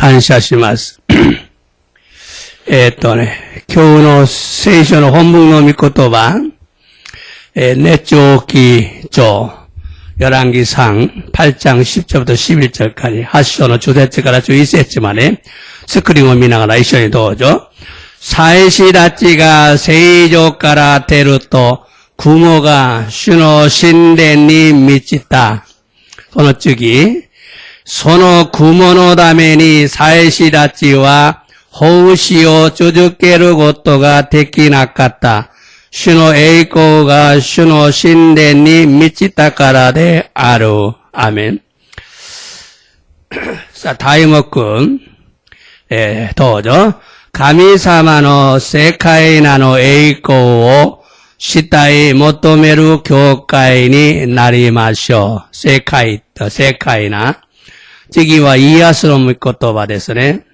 感謝します。今日の聖書の本文の御言葉、列長記上、열왕기상 8장 10절부터 11절까지 8章の주제째から11節までスクリーンを見ながら一緒にどうぞ。祭司たちが聖所から出ると、雲が主の神殿に満ちた。その次、その雲のために祭司たちは奉仕を続けることができなかった。主の栄光が主の神殿に満ちたからである。アメン。さあ、題目、どうぞ。神様の世界なの栄光をしたい求める教会になりましょう。世界な。次はイエスの御言葉ですね。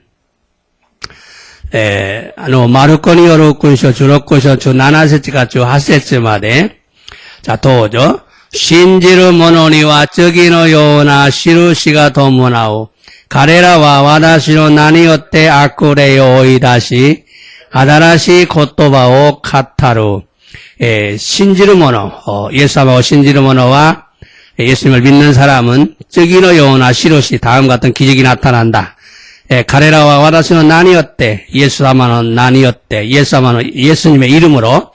マルコによる福音書16章17節から18節まで。じゃあどうぞ。信じる者には次のような印が伴う。彼らは私の名によって悪霊を追い出し、新しい言葉を語る。信じる者、イエス様を信じる者は、예수님을 믿는 사람은 저기의 요나 시로시 다음 같은 기적이 나타난다. 가레라와 와다시는 나니었대. 예수사마는 나니었대. 예수님의 이름으로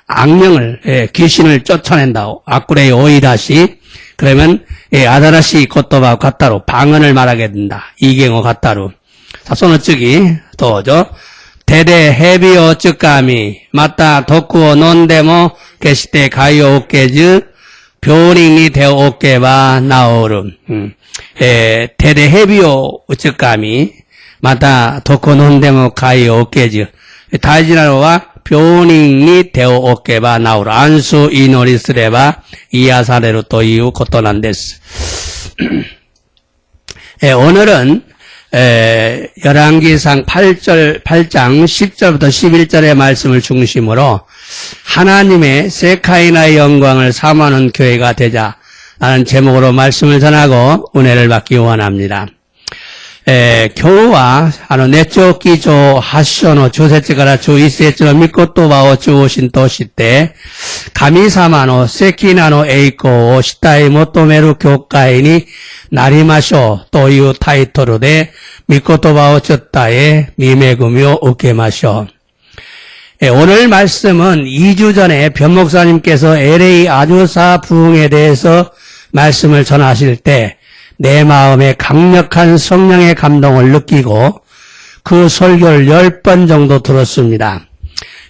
악령을 귀신을 쫓아낸다. 악구레의 오이다시. 그러면 아다라시 고토바 같다로 방언을 말하게 된다. 이경호 같다로. 자, 손을 찌기 도죠. 대대 해비오 쯔까미 맞다 도쿠오 논데모 게시테 가이오 오케즈 교링이 되어 오케바 나오름. 대대 해비오 우측감이 마다 도코논데모 가이 오케즈. 다이지나로와 교링이 되어 오케바 나오르. 안수 이노리스레바 이야사레로 또 이유 고토난데스. 오늘은 열왕기상 8장 10절부터 11절의 말씀을 중심으로 하나님의 세카이나의 영광을 삼하는 교회가 되자라는 제목으로 말씀을 전하고 은혜를 받기 원합니다. 교회와熱長記上8章の10節から11節の御言葉を中心として神様の関なの栄光をしたい求める教会になりましょうというタイトルで御言葉を듣다 에 미매금이受けましょう。 오늘 말씀은 2주 전에 변 목사님께서 LA 아주사 부흥에 대해서 말씀을 전하실 때 내 마음에 강력한 성령의 감동을 느끼고 그 설교를 10번 정도 들었습니다.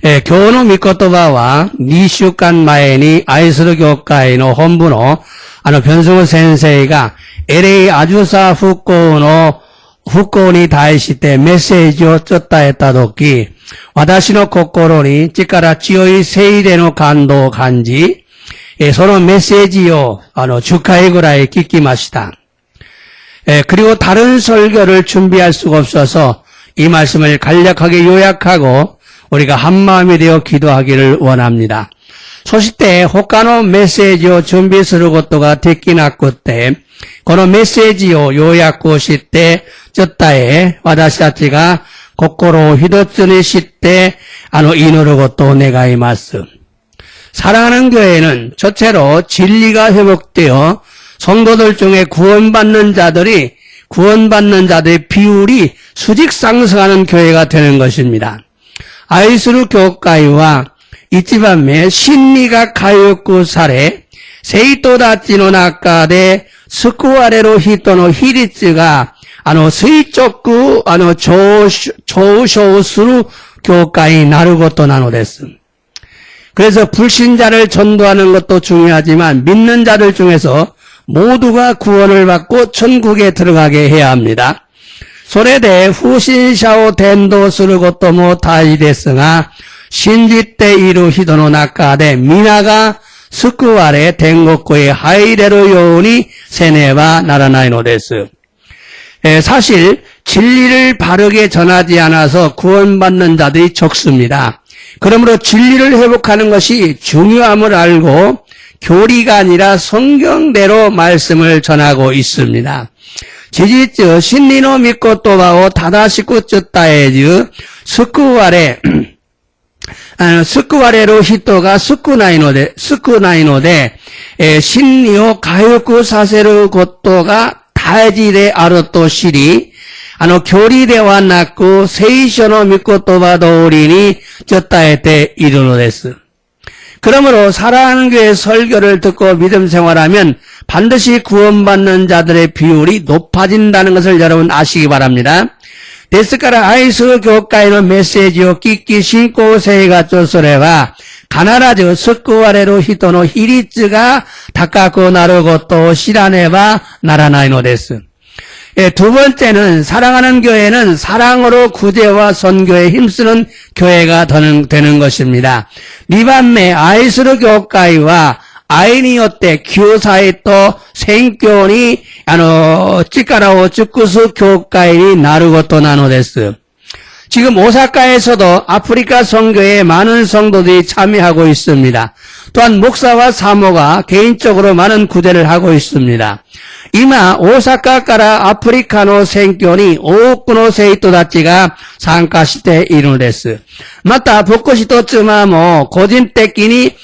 今日の御言葉は2週間前に愛する教会の本部の변승우先生が LA 아주사復興に対してメッセージを伝えたとき、私の心に力強い聖霊の感動を感じ、そのメッセージを10回ぐらい聞きました。 그리고 다른 설교를 준비할 수가 없어서 이 말씀을 간략하게 요약하고 우리가 한마음이 되어 기도하기를 원합니다. そして他のメッセージを準備することができなくて、このメッセージを要約して듣다 에私たちが心を一つにして祈ることを願います。 사랑하는 교회는 첫째로 진리가 회복되어 성도들 중에 구원받는 자들의 비율이 수직 상승하는 교회가 되는 것입니다. 아이스루 교회와 이치반매 신리가 가요쿠 사례 세이토 다치노 나카데 스쿠아레로 히토노 히리츠가 스이초쿠 조우쇼우스루 교회이 나르고토 나노데스. 그래서 불신자를 전도하는 것도 중요하지만 믿는 자들 중에서 모두가 구원을 받고 천국에 들어가게 해야 합니다. それで不信者を伝道することも大事ですが、信じている人の中で皆が救われ天国へ入れるようにせねばならないのです。 사실 진리를 바르게 전하지 않아서 구원받는 자들이 적습니다. 그러므로 진리를 회복하는 것이 중요함을 알고 교리가 아니라 성경대로 말씀을 전하고 있습니다. 事実、真理の御言葉を正しく伝える、救われる人が少ないので、真理を回復させることが大事であると知り、距離ではなく、聖書の御言葉通りに伝えているのです。그러므로 사랑하는 교회 설교를 듣고 믿음 생활하면 반드시 구원받는 자들의 비율이 높아진다는 것을 여러분 아시기 바랍니다. ですから愛する教会のメッセージを聞き信仰生活をすれば必ず救われる人の比率が高くなることを知らねばならないのです。두 번째는 사랑하는 교회는 사랑으로 구제와 선교에 힘쓰는 교회가 되는 것입니다. 2番目、愛する教会は愛によって救済と宣教に力を尽くす教会になることなのです。 지금 오사카에서도 아프리카 선교에 많은 성도들이 참여하고 있습니다. 또한 목사와 사모가 개인적으로 많은 구제를 하고 있습니다. 今、大阪からアフリカの選挙に多くの生徒たちが参加しているのです。また、牧師と妻も個人的に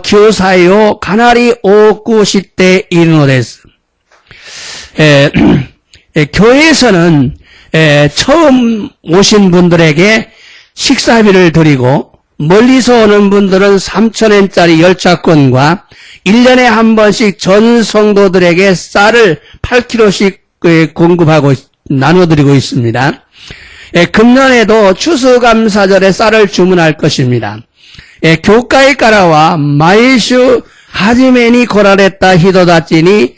救済をかなり多く知っているのです。 교회에서는 처음 오신 분들에게 식사비를 드리고 멀리서 오는 분들은 3,000엔짜리 열차권과 1년에 한 번씩 전 성도들에게 쌀을 8kg씩 나눠드리고 있습니다. 금년에도 추수감사절에 쌀을 주문할 것입니다. 교会からは毎週初めに来られた人たちに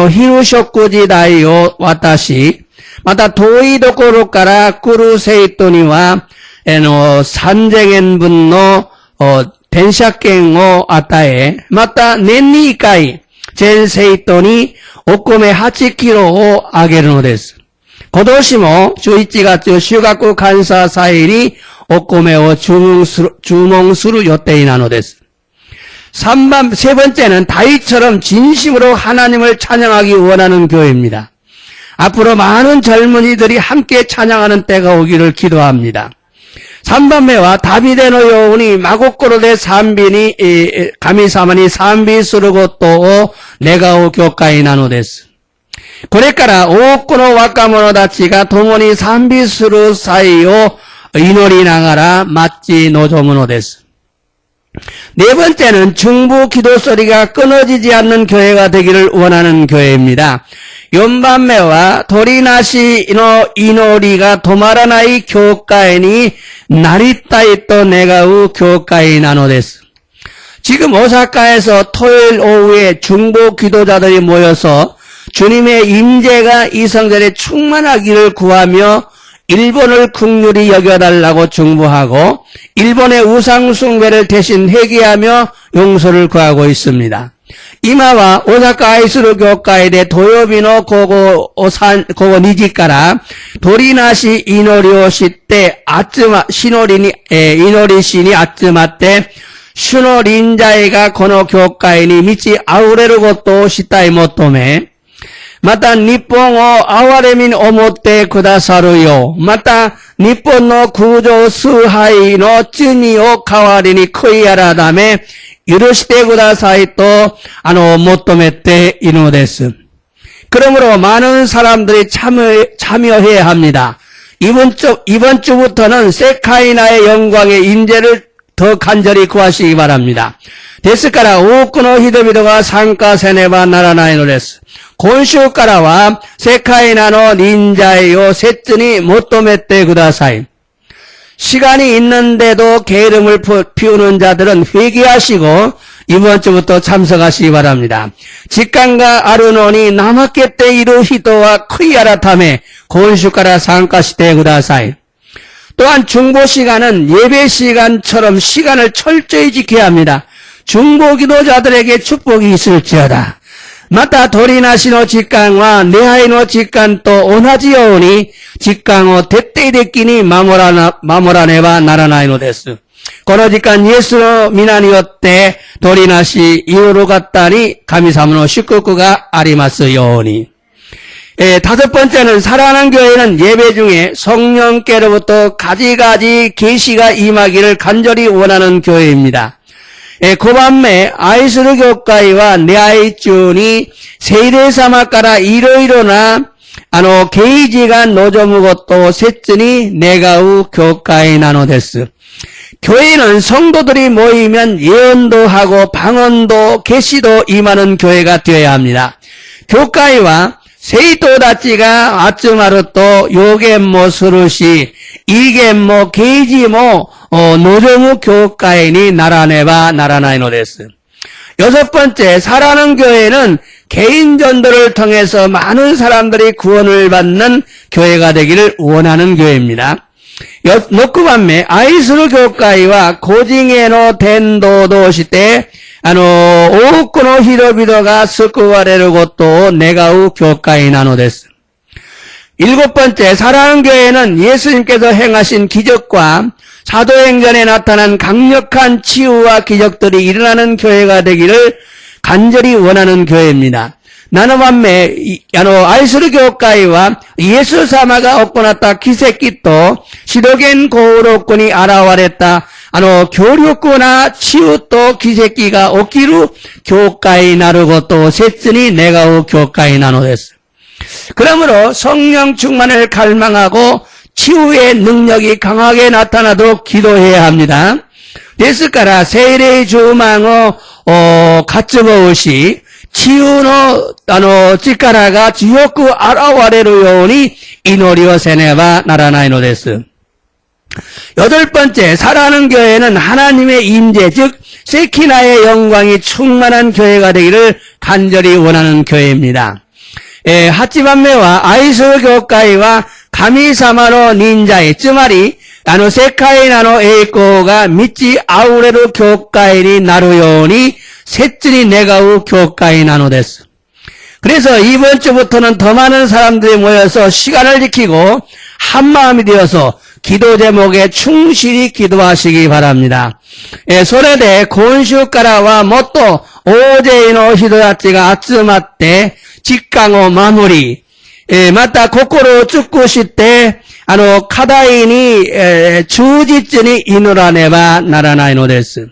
昼食事代を渡し、また遠いところから来る生徒には3000円分の電車券を与え、また年に1回全生徒にお米8キロをあげるのです。今年も11月修学監査祭にお米を注文する予定なのです。세 번째는 다윗처럼 진심으로 하나님을 찬양하기 원하는 교회입니다. 앞으로 많은 젊은이들이 함께 찬양하는 때가 오기를 기도합니다. 3番目はダビデのように真心で神様に賛美することを願う教会なのです。これから多くの若者たちが共に賛美する際を祈りながら待ち望むのです。 네 번째는 중보 기도 소리가 끊어지지 않는 교회가 되기를 원하는 교회입니다. 4番目は鳥なしの祈りが止まらない教会になりたいと願う教会なのです。 지금 오사카에서 토요일 오후에 중보 기도자들이 모여서 주님의 임재가 이 성전에 충만하기를 구하며 일본을 긍휼히 여겨달라고 중보하고 일본의 우상 숭배를 대신 회개하며 용서를 구하고 있습니다. 今は大阪愛する教会で土曜日の午後2時から鳥なし祈りをして祈りしに集まって主の臨在がこの教会に満ち溢れることをしたい求め、また日本を憐れみに思ってくださるよう、また日本の空上崇拝の罪を代わりに悔い改め、許してくださいと求めているのです。 그러므로 많은 사람들이 참여해야 합니다. 이번 주부터는 세카이나의 영광의 임재를 더 간절히 구하시기 바랍니다. ですから多くの人々が参加せねばならないのです。今週からは世界なの臨在を切に求めてください。 시간이 있는데도 게으름을 피우는 자들은 회개하시고 이번 주부터 참석하시기 바랍니다. 직관과 아르논이 남았겠대 이루 히도와 크이아라타메 고은슈카라 상가시대 구다사이. 또한 중보 시간은 예배 시간처럼 시간을 철저히 지켜야 합니다. 중보 기도자들에게 축복이 있을지어다. また鳥なしの時間は礼拝の時間と同じように時間を徹底的に守らねばならないのです。この時間、イエスの皆によって鳥なし祈る方に神様の祝福がありますように。 다섯 번째는 사랑하는 교회는 예배 중에 성령께로부터 가지가지 계시가 임하기를 간절히 원하는 교회입니다. 고밤매 아이스르 교회와 네아이쭈니 세이레사마까라 이로이로나 게이지가 노조무것도 셋즈니 네가우 교회에 나노데스. 교회는 성도들이 모이면 예언도 하고 방언도 계시도 임하는 교회가 되어야 합니다. 교회와 세이토다치가 아츠마르또 요겐모 스루시 이겐모 게이지모 노조무 교회니 나라네바 나라나이노데스. 여섯 번째, 사랑하는 교회는 개인 전도를 통해서 많은 사람들이 구원을 받는 교회가 되기를 원하는 교회입니다. 6番目、愛する教会は個人への伝道同士で、多くの人々が救われることを願う教会なのです。7번째, 사랑하는 교회는 예수님께서 행하신 기적과 사도행전에 나타난 강력한 치유와 기적들이 일어나는 교회가 되기를 간절히 원하는 교회입니다. 7番目、愛する教会は、イエス様が行った奇跡と、使徒言行録に現れた、強力な治癒と奇跡が起きる教会になることを切に願う教会なのです。그러므로 성령 충만을 갈망하고 치유의 능력이 강하게 나타나도록 기도해야 합니다. ですから、聖霊充満を渇望し、治癒の、力が強く現れるように祈りをせねばならないのです。8번째, 사랑하는 교회는 하나님의 임재, 즉 세키나의 영광이 충만한 교회가 되기를 간절히 원하는 교회입니다. 8番目は愛する教会は神様の臨在、つまり世界の栄光が満ち溢れる教会になるように切に願う教会なのです。 그래서 이번 주부터는 더 많은 사람들이 모여서 시간을 지키고 한마음이 되어서 기도 제목에 충실히 기도하시기 바랍니다. それで今週からはもっと大勢の人たちが集まって実感を守り、また心を尽くして課題に忠実に祈らねばならないのです。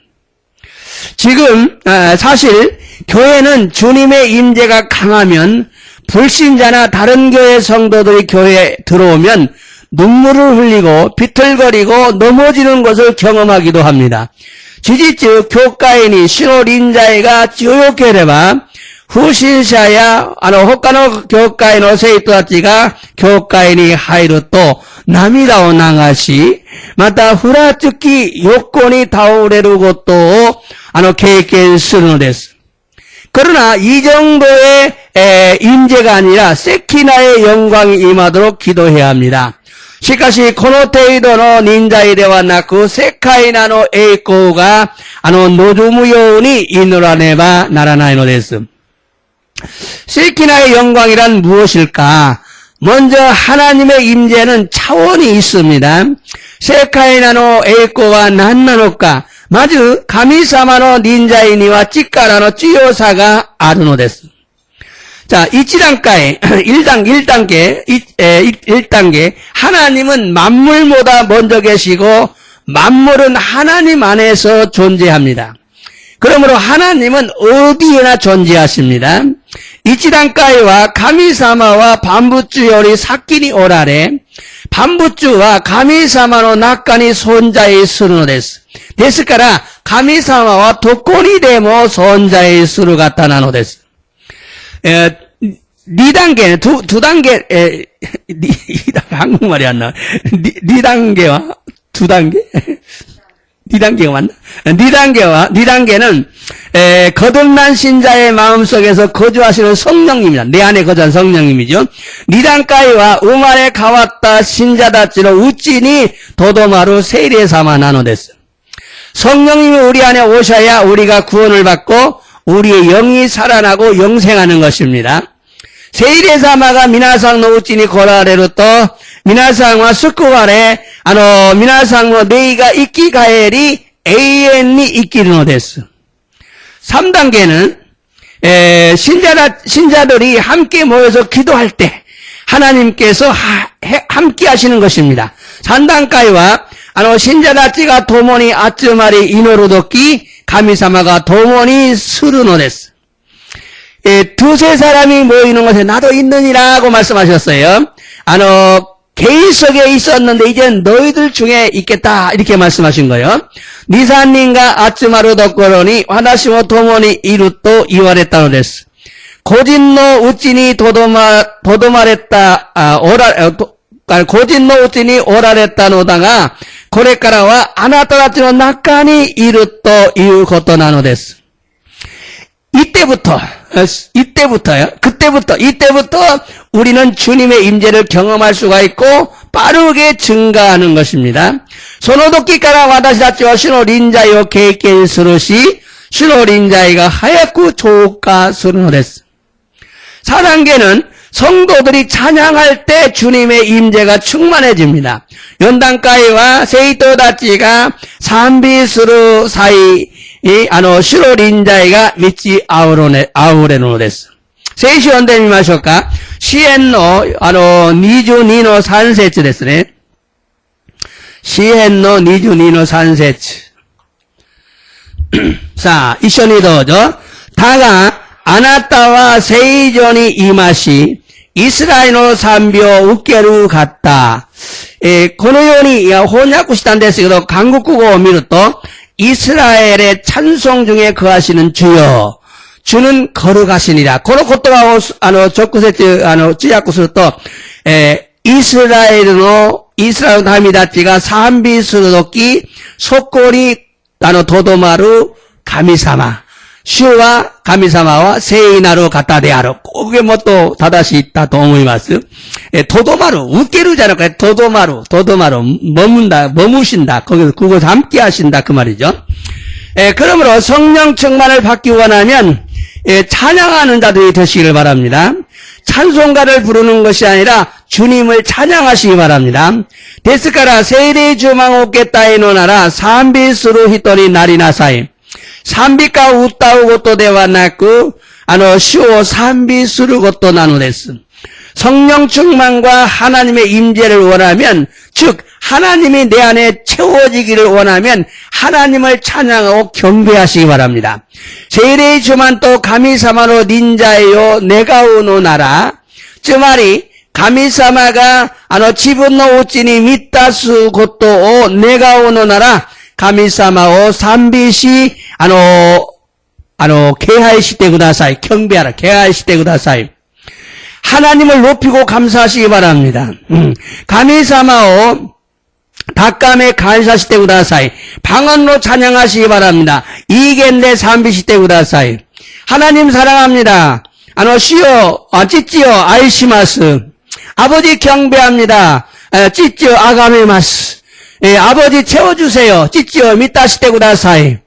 지금 사실 교회는 주님의 임재가 강하면 불신자나 다른 교회 성도들이 교회에 들어오면 눈물을 흘리고 비틀거리고 넘어지는 것을 경험하기도 합니다. 지지츠 교회인이 신호린자이가 찌요케레바 후신샤야 호카노 교회인 오세이토다치가 교회인이 하이르또涙を流し、またふらつき横に倒れることを経験するのです。 그러나 이 정도의 임재가 아니라 세키나의 영광이 임하도록 기도해야 합니다. しかしこの程度の忍耐ではなく世界の栄光が望むように祈らねばならないのです。 세키나의 영광이란 무엇일까? 먼저 하나님의 임재는 차원이 있습니다. 세카이나노 에이코와 난나노까 마주 가미사마노 닌자이니와 찌까라노 찌요사가 아르노데스. 자, 1단계, 1단계. 하나님은 만물보다 먼저 계시고 만물은 하나님 안에서 존재합니다. 그러므로 하나님은 어디에나 존재하십니다. 1段階は神様は万物より先におられ、万物は神様の中に存在するのです。ですから、神様はどこにでも存在する方なのです。2段階、2段階、한국말이 안 나와. 2段階は 2段階 2단계가 맞나? 2단계는 거듭난 신자의 마음속에서 거주하시는 성령님입니다. 내 안에 거주한 성령님이죠. 2단계와 우만에 가왔다 신자다치로 우찌니 도도마루 세례사마 나노데스. 성령님이 우리 안에 오셔야 우리가 구원을 받고 우리의 영이 살아나고 영생하는 것입니다. 세례사마가 미나상 노우찌니 고라레루또 미나상과 스쿠와레 미나상의 네이가 있기 가엘이永遠に 있기를 노데스. 3단계는 신자들이 함께 모여서 기도할 때 하나님께서 함께 하시는 것입니다. 산단가이와 신자다치가 도모니 아츠마리 이노로도끼 가미사마가 도모니 스르노데스. 두세 사람이 모이는 곳에 나도 있느니라고 말씀하셨어요. 개인석에 있었는데 이제 너희들 중에 있겠다 이렇게 말씀하신 거예요. 니산님과 아츠마루 덕거로니 와다시모 도모니 이루또 이와랬다노 데스. 고진노 우찌니 도도마랬다 고진노 우찌니 오라랬다노다가 고레카라와 아나타다치노 나카니 이루또 이유 것도 나노 데스. 이때부터 우리는 주님의 임재를 경험할 수가 있고 빠르게 증가하는 것입니다. 소노도끼까라 와다시다치와 시노린자이오 케이케인 스루시 시노린자이가 하얗고 조카 스루노데스. 4단계는 성도들이 찬양할 때 주님의 임재가 충만해집니다. 연단가이와 세이토다치가 산비스루 사이 시로린자이가 미치 아우레노데스. 세이시 원데 미마쇼까? 시엔노, 니주니노 산세츠 데스네. 시엔노, 니주니노 산세츠. 자, 이쇼니 도저. 다가, 아나타와 세이존이 이마시, 이스라엘의 산비오 우케루 갔다. このように翻訳したんですけど、韓国語を見ると、 이스라엘의 찬송 중에 거하시는 주여, 주는 거룩하시니라. この言葉を直接通訳すると、イスラエルの民たちが賛美するとき、そこにとどまる神様。主は神様は聖なる方である。これもっと正しいだと思います。とどまる、受けるじゃなくて、とどまる、머무신다. 거기서 그곳 함께 하신다. 그 말이죠. 그러므로 성령 충만을 받기 원하면, 찬양하는 자들이 되시기를 바랍니다. 찬송가를 부르는 것이 아니라 주님을 찬양하시기 바랍니다. 데스카라 세례 주망 오겠다에 노나라 산비스루 히토리 나리나사이. 산비가 웃다우 것도 대와 나고, 시오 산비스루 것도 나누데스. 성령 충만과 하나님의 임재를 원하면, 즉, 하나님이 내 안에 채워지기를 원하면, 하나님을 찬양하고 경배하시기 바랍니다. 세례 주만 또 가미사마노 닌자에요 내가 오노 나라. 즉 말이, 가미사마가, 지분노 우찌니 미타스 것도 내가 오노 나라. 가미사마오 산비시 개하이시대 구다사이 경배하라 개하이시대 구다사이 하나님을 높이고 감사하시기 바랍니다. 가미사마오 닭감에 감사시대 구다사이 방언로 찬양하시기 바랍니다. 이겐데 산비시대 구다사이 하나님 사랑합니다. 시오 찌찌요 아이시마스 아버지 경배합니다. 찌찌요 아가메마스 아버지 채워주세요. 찌찌어 미타시테구다사이.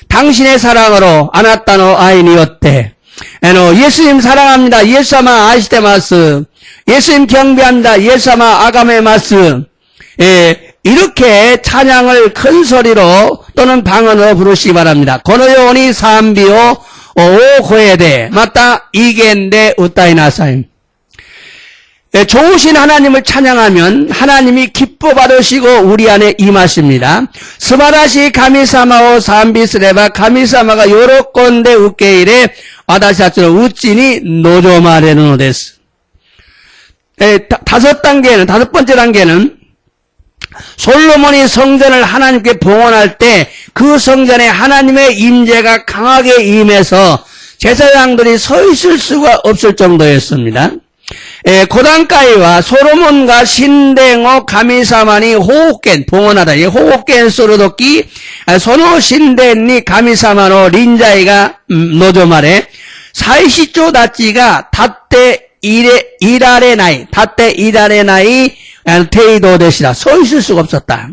당신의 사랑으로 아나타노 아이니었대. 예수님 사랑합니다. 예수아마 아시테마스. 예수님 경배합니다. 예수아마 아가메마스. 이렇게 찬양을 큰 소리로 또는 방언으로 부르시기 바랍니다. 고노요니 산비오 오고에데 맞다 이겐데 우타이나사임. 좋으신 하나님을 찬양하면 하나님이 기뻐 받으시고 우리 안에 임하십니다. 스바라시 가미사마오 산비스레바 가미사마가 요로건데 우케이레 와다시아츠로 우찌니 노조마레노데스. 다섯 번째 단계는 솔로몬이 성전을 하나님께 봉헌할 때 그 성전에 하나님의 임재가 강하게 임해서 제사장들이 서 있을 수가 없을 정도였습니다. 고단가이와 소로몬과 신댕어 가미사만이 호흡겐 봉헌하다. 호흡겐 소르도끼 소노 신댕니 가미사마노 린자이가 노조말에 사이시조 다찌가 다떼 이라레 나이 테이도 되시라. 서 있을 수가 없었다.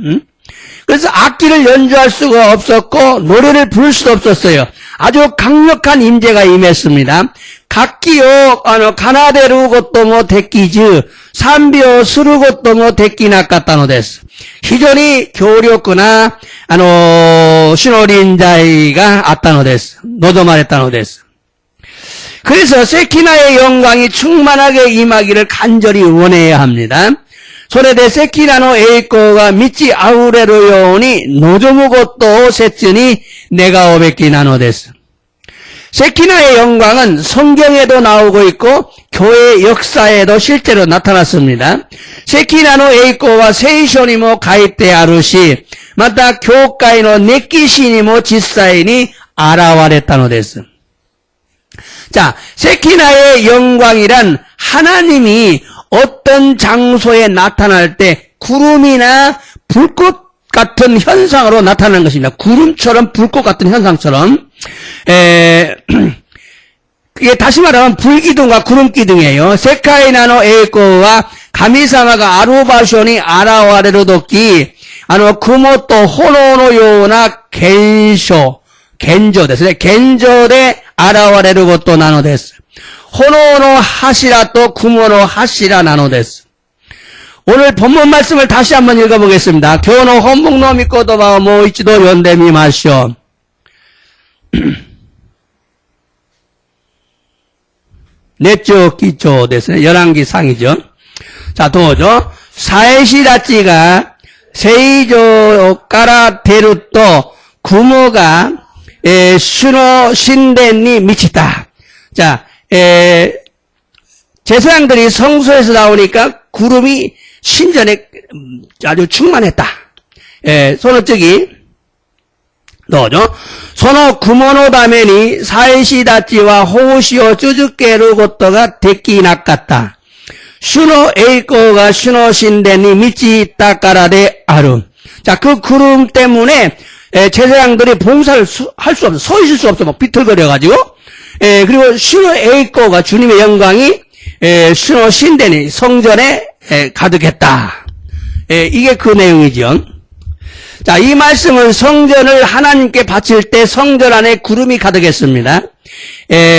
그래서 악기를 연주할 수가 없었고 노래를 부를 수도 없었어요. 아주 강력한 임재가 임했습니다. 각기요 가나데루 것도 뭐 데끼즈 산비오 스루 것도 뭐 데끼나 까따노 데스.非常に強力な首脳臨在があったのです。望まれたのです。 그래서 세키나의 영광이 충만하게 임하기를 간절히 원해야 합니다. 소레데 세키나노 에이코가 미치 아우레로 요오니 노조무 것도 세츠니 내가 오베키 나노데스. 세키나의 영광은 성경에도 나오고 있고 교회 역사에도 실제로 나타났습니다. 세키나노 에이코와 세이쇼니모 가이테 아루시 마타 교회의 네키시니모 지사이니 아라와레타노데스. 자, 세키나의 영광이란 하나님이 어떤 장소에 나타날 때 구름이나 불꽃 같은 현상으로 나타나는 것입니다. 구름처럼 불꽃 같은 현상처럼. 그게 다시 말하면 불기둥과 구름기둥이에요. 세카이나노 에이코와 가미사마가 아루바쇼니 아라와레로 도끼 구모토 호노노 요나 겐조ですね. 겐조데 아라와레로 것도 나노です. 호노노 하시라 또 구모노 하시라 나노です. 오늘 본문 말씀을 다시 한번 읽어보겠습니다. 교노 혼목노 미코도바 모이치도 연대미 마시오. 넷조 기초ですね. 열왕기 상이죠. 자, 도죠. 사에시다치가 세이조 까라 데루또 구모가 슈노 신덴니 미치다. 자, 제사장들이 성소에서 나오니까 구름이 신전에 아주 충만했다. 소노적이 너죠. 소노 구모노 다메니 사이시다치와 호시오 쭈즈케루 고토가 데끼 낚았다. 슈노 에이코가 슈노 신덴이 미치 따까라데 아루. 자, 그 구름 때문에 제사장들이 봉사를 할 수 없어. 서 있을 수 없어. 막 비틀거려가지고. 그리고 슈노 에이코가 주님의 영광이 슈노 신덴이 성전에 가득했다. 이게 그 내용이죠. 자, 이 말씀은 성전을 하나님께 바칠 때 성전 안에 구름이 가득했습니다.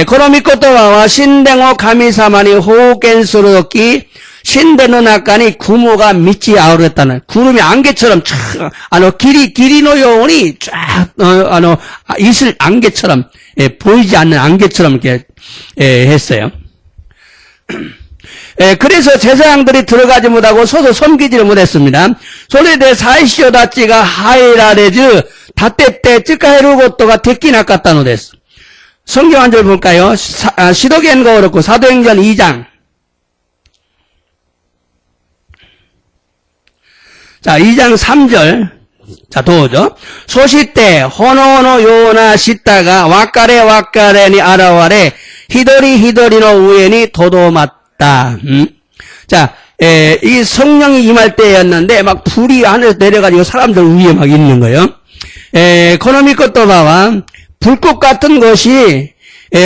코노미코토와와 신댕오 가미사마니 호겐스로도끼 신데노 나까니 구모가 미치 아우랬다는 구름이 안개처럼 쫙 길이노 요온이 쫙 이슬 안개처럼 보이지 않는 안개처럼 이렇게 했어요. 그래서 제사장들이 들어가지 못하고 서도 섬기지를 못했습니다. 소레데 사이시오다치가 하이라레즈 다떼떼 쯔카헤루고토가 데끼 낚았다노 데스. 성경 한 절 볼까요? 시도겐거 그렇고 사도행전 2장. 자, 2장 3절. 자, 도우죠. 소시때 호노노 요나 시다가 와까레니 아라와레 히도리노 우에니 도도맞다. 자, 이 성령이 임할 때였는데 막 불이 하늘에서 내려가지고 사람들 위에 막 있는 거예요. 코노미코토바와 불꽃 같은 것이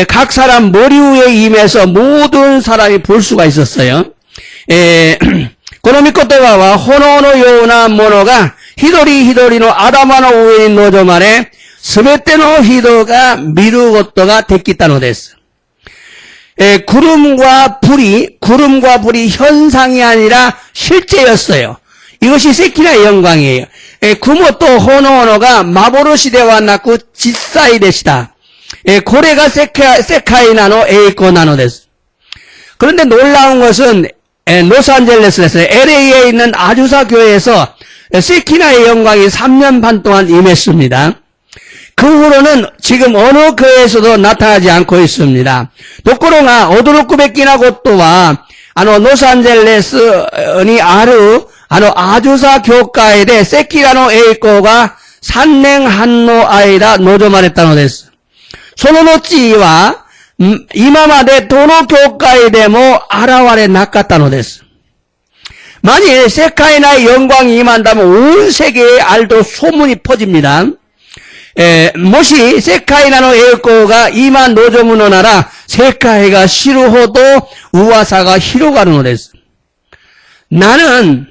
각 사람 머리 위에 임해서 모든 사람이 볼 수가 있었어요. 코노미코토바와 호노노 요나 모노가 히도리노 아다마노 우에니 노조마레 스베테노 히도가 미루고토가 데끼타노 데스. 구름과 불이 현상이 아니라 실제였어요. 이것이 세키나의 영광이에요. 구모토 호노노가 마보로시데와 나쿠 지사이 데시다. 고래가 세카이나노 에이코나노 데스. 그런데 놀라운 것은 로스안젤레스에서 LA에 있는 아주사 교회에서 세키나의 영광이 3년 반 동안 임했습니다. 그 후로는 지금 어느 교회에서도 나타나지 않고 있습니다. 도코로가 오도로쿠베키나 고토와 로스안젤레스니 아주사 교회에 대 세키나노 에이코가 산냉한노 아이다 노조마레타노 데스. 소노노치와 이마마데 도노 교회에 대모 아라와레 낚았다노 데스. 만일 세카이나의 영광이 임한다면 온 세계에 알도 소문이 퍼집니다. 모시 세카이나노 에이코가 이만 노조무노 나라 세카이가 시루호도 우와사가 히로가르노 데스. 나는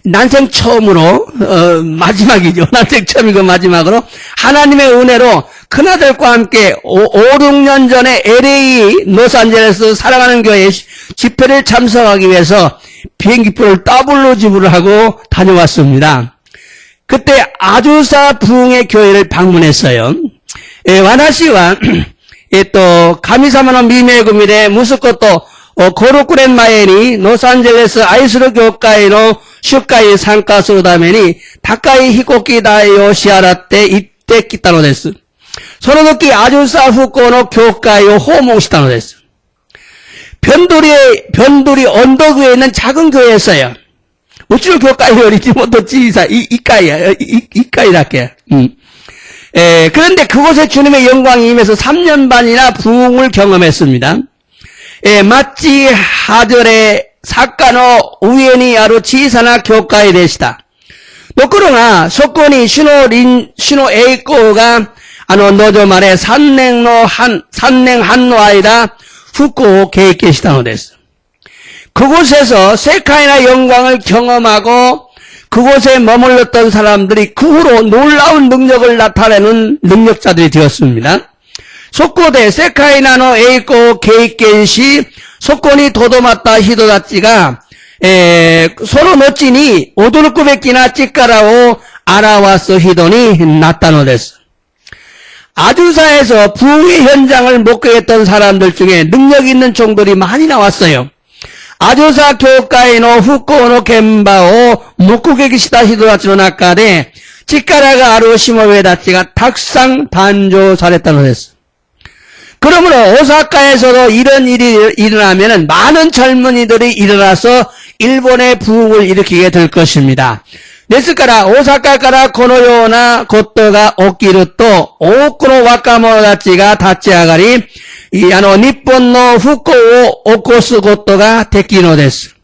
난생 처음으로 마지막이죠. 난생 처음이고 마지막으로 하나님의 은혜로 큰아들과 함께 5-6년 전에 LA 로스안젤레스 사랑하는 교회 집회를 참석하기 위해서 비행기표를 더블로 지불을 하고 다녀왔습니다. 그때 아주사 부흥의 교회를 방문했어요. 와나시와 神様の御恵みで息子と5、6年前にロサンゼルス愛する教会の集会に参加するために高い飛行機代を支払って行ってきたのです。その時アジュサ復興の教会を訪問したのです。변두리 언덕 위에 있는 작은 교회였어요. 우주 교회요리 뭐도 지사 이까이랄게. 그런데 그곳에 주님의 영광이 임해서 3년 반이나 부흥을 경험했습니다. 마치 하절의 사건의 우연히 아주 지사나 교회でした。ところが、そこに主の栄光が、望まれ、3年半の間、復興を経験したのです。 그곳에서 세카이나 영광을 경험하고 그곳에 머물렀던 사람들이 그 후로 놀라운 능력을 나타내는 능력자들이 되었습니다. 속고대 세카이나노 에이코 게이켄시 속권이 도도맞다 히도다찌가 서로 놓치니 오도르쿠베키나 찌까라오 알아와서 히도니 나타노데스. 아주사에서 부흥의 현장을 목격했던 사람들 중에 능력 있는 종들이 많이 나왔어요. 아주사 교회의 후코노 겐바오 목국에기 시다 히도다치노 나카데 찌까라가 아루 시모베다치가 탁상 반조 잘했다는 데스. 그러므로 오사카에서도 이런 일이 일어나면 많은 젊은이들이 일어나서 일본의 부흥을 일으키게 될 것입니다. ですから大阪からこのようなことが起きると多くの若者たちが立ち上がり日本の復興を起こすことができるのです。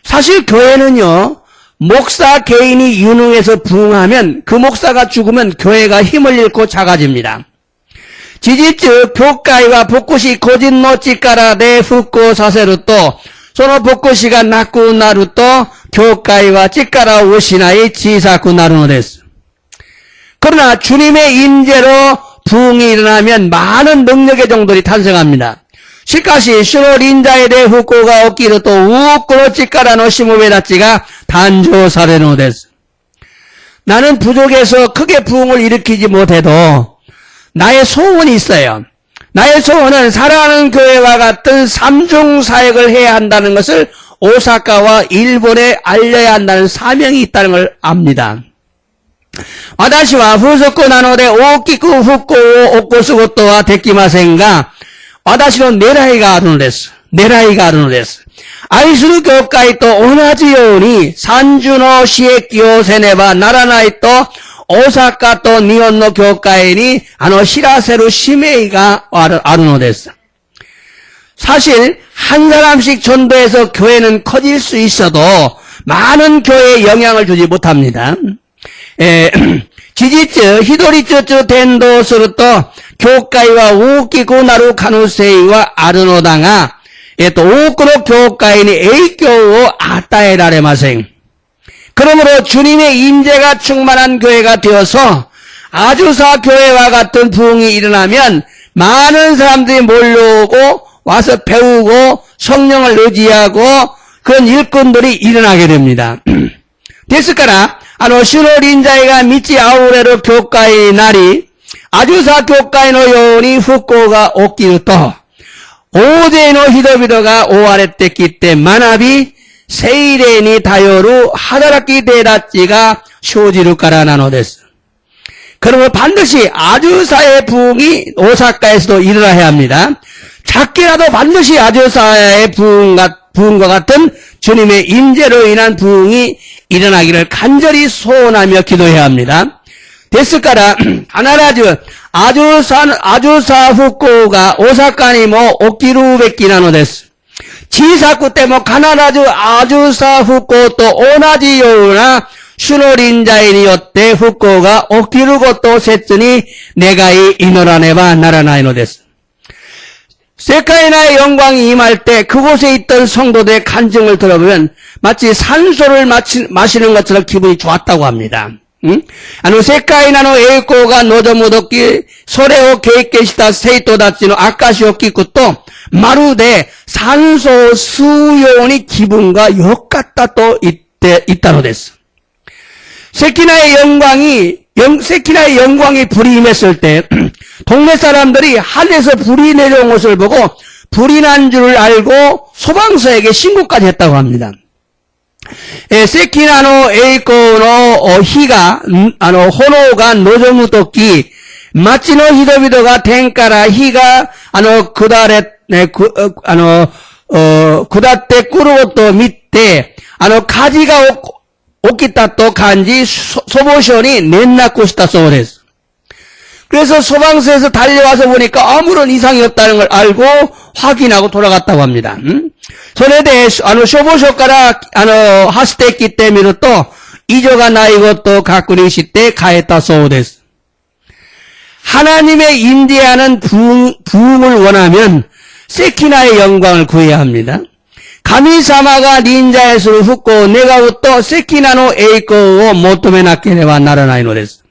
사실 교회는요, 목사 개인이 유능해서 부흥하면 그 목사가 죽으면 교회가 힘을 잃고 작아집니다. 事実、教会は牧師個人の力で復興させると、その牧師がなくなると、教会は力を失い小さくなるのです。 그러나 주님의 인재로 부흥이 일어나면 많은 능력의 종들이 탄생합니다. しかし、主の臨在で復興が起きると、多くの力のしもべたちが誕生されるのです。 나는 부족해서 크게 부흥을 일으키지 못해도 나의 소원이 있어요. 나의 소원은 사랑하는 교회와 같은 삼중 사역을 해야 한다는 것을 오사카와 일본에 알려야 한다는 사명이 있다는 걸 압니다. 私は風俗なので大きく復興を起こすことはできませんが、私の狙いがあるのです。愛する教会と同じように三重の刺激をせねばならないと、大阪と日本の教会に知らせる使命があるのです。 사실 한 사람씩 전도해서 교회는 커질 수 있어도 많은 교회에 영향을 주지 못합니다. 事実、一人ずつ伝道すると教会は大きくなる可能性はあるのだが、多くの教会に影響を与えられません。 그러므로 주님의 인재가 충만한 교회가 되어서 아주사 교회와 같은 부흥이 일어나면 많은 사람들이 몰려오고 와서 배우고 성령을 의지하고 그런 일꾼들이 일어나게 됩니다. ですから、主の臨在が満ち溢れる教会になり、アジュサ教会のように復興が起きると、大勢の人々が追われてきて学び、聖霊に頼る働き手たちが生じるからなのです。 그러면 반드시 아주사의 부흥이 오사카에서도 일어나야 합니다. 작게라도 반드시 아주사의 부흥과 같은 주님의 임재로 인한 부흥이 일어나기를 간절히 소원하며 기도해야 합니다. ですから、必ず아주사復興が 오사카にも起きるべきなのです。 小さくても必ずアジュサ復興と同じような主の臨在によって復興が起きることを切に願い祈らねばならないのです。 세카이나의 영광이 임할 때 그곳에 있던 성도들의 간증을 들어보면 마치 산소를 마시는 것처럼 기분이 좋았다고 합니다. 世界の栄光が望むとき、それを経験した生徒たちの証を聞くと、まるで酸素を吸うように気分が良かったと言ったのです。세키나의 영광이 세키나의 영광이 불이 임했을 때 동네 사람들이 하늘에서 불이 내려온 것을 보고 불이 난 줄을 알고 소방서에게 신고까지 했다고 합니다. 세키나노 에이코노 히가 호노가 노조무 토끼 마치노 히도비도가 텐카라 히가 구다tte 꾸르고또 밑에 가지가 오키타 또 간지 소보션이 넷나쿠시타 소데스. 그래서 소방서에서 달려와서 보니까 아무런 이상이 없다는 걸 알고 확인하고 돌아갔다고 합니다. 소레데 쇼보쇼카라 하스테키 때미로 또 이조가 나이고 또 가꾸리시때 가했다 소데스. 하나님의 임재하는 부흥을 원하면 세키나의 영광을 구해야 합니다. 가미사마가 닌자에서를 훅고 내가 또 세키나노 에이코を求めなければならないのです.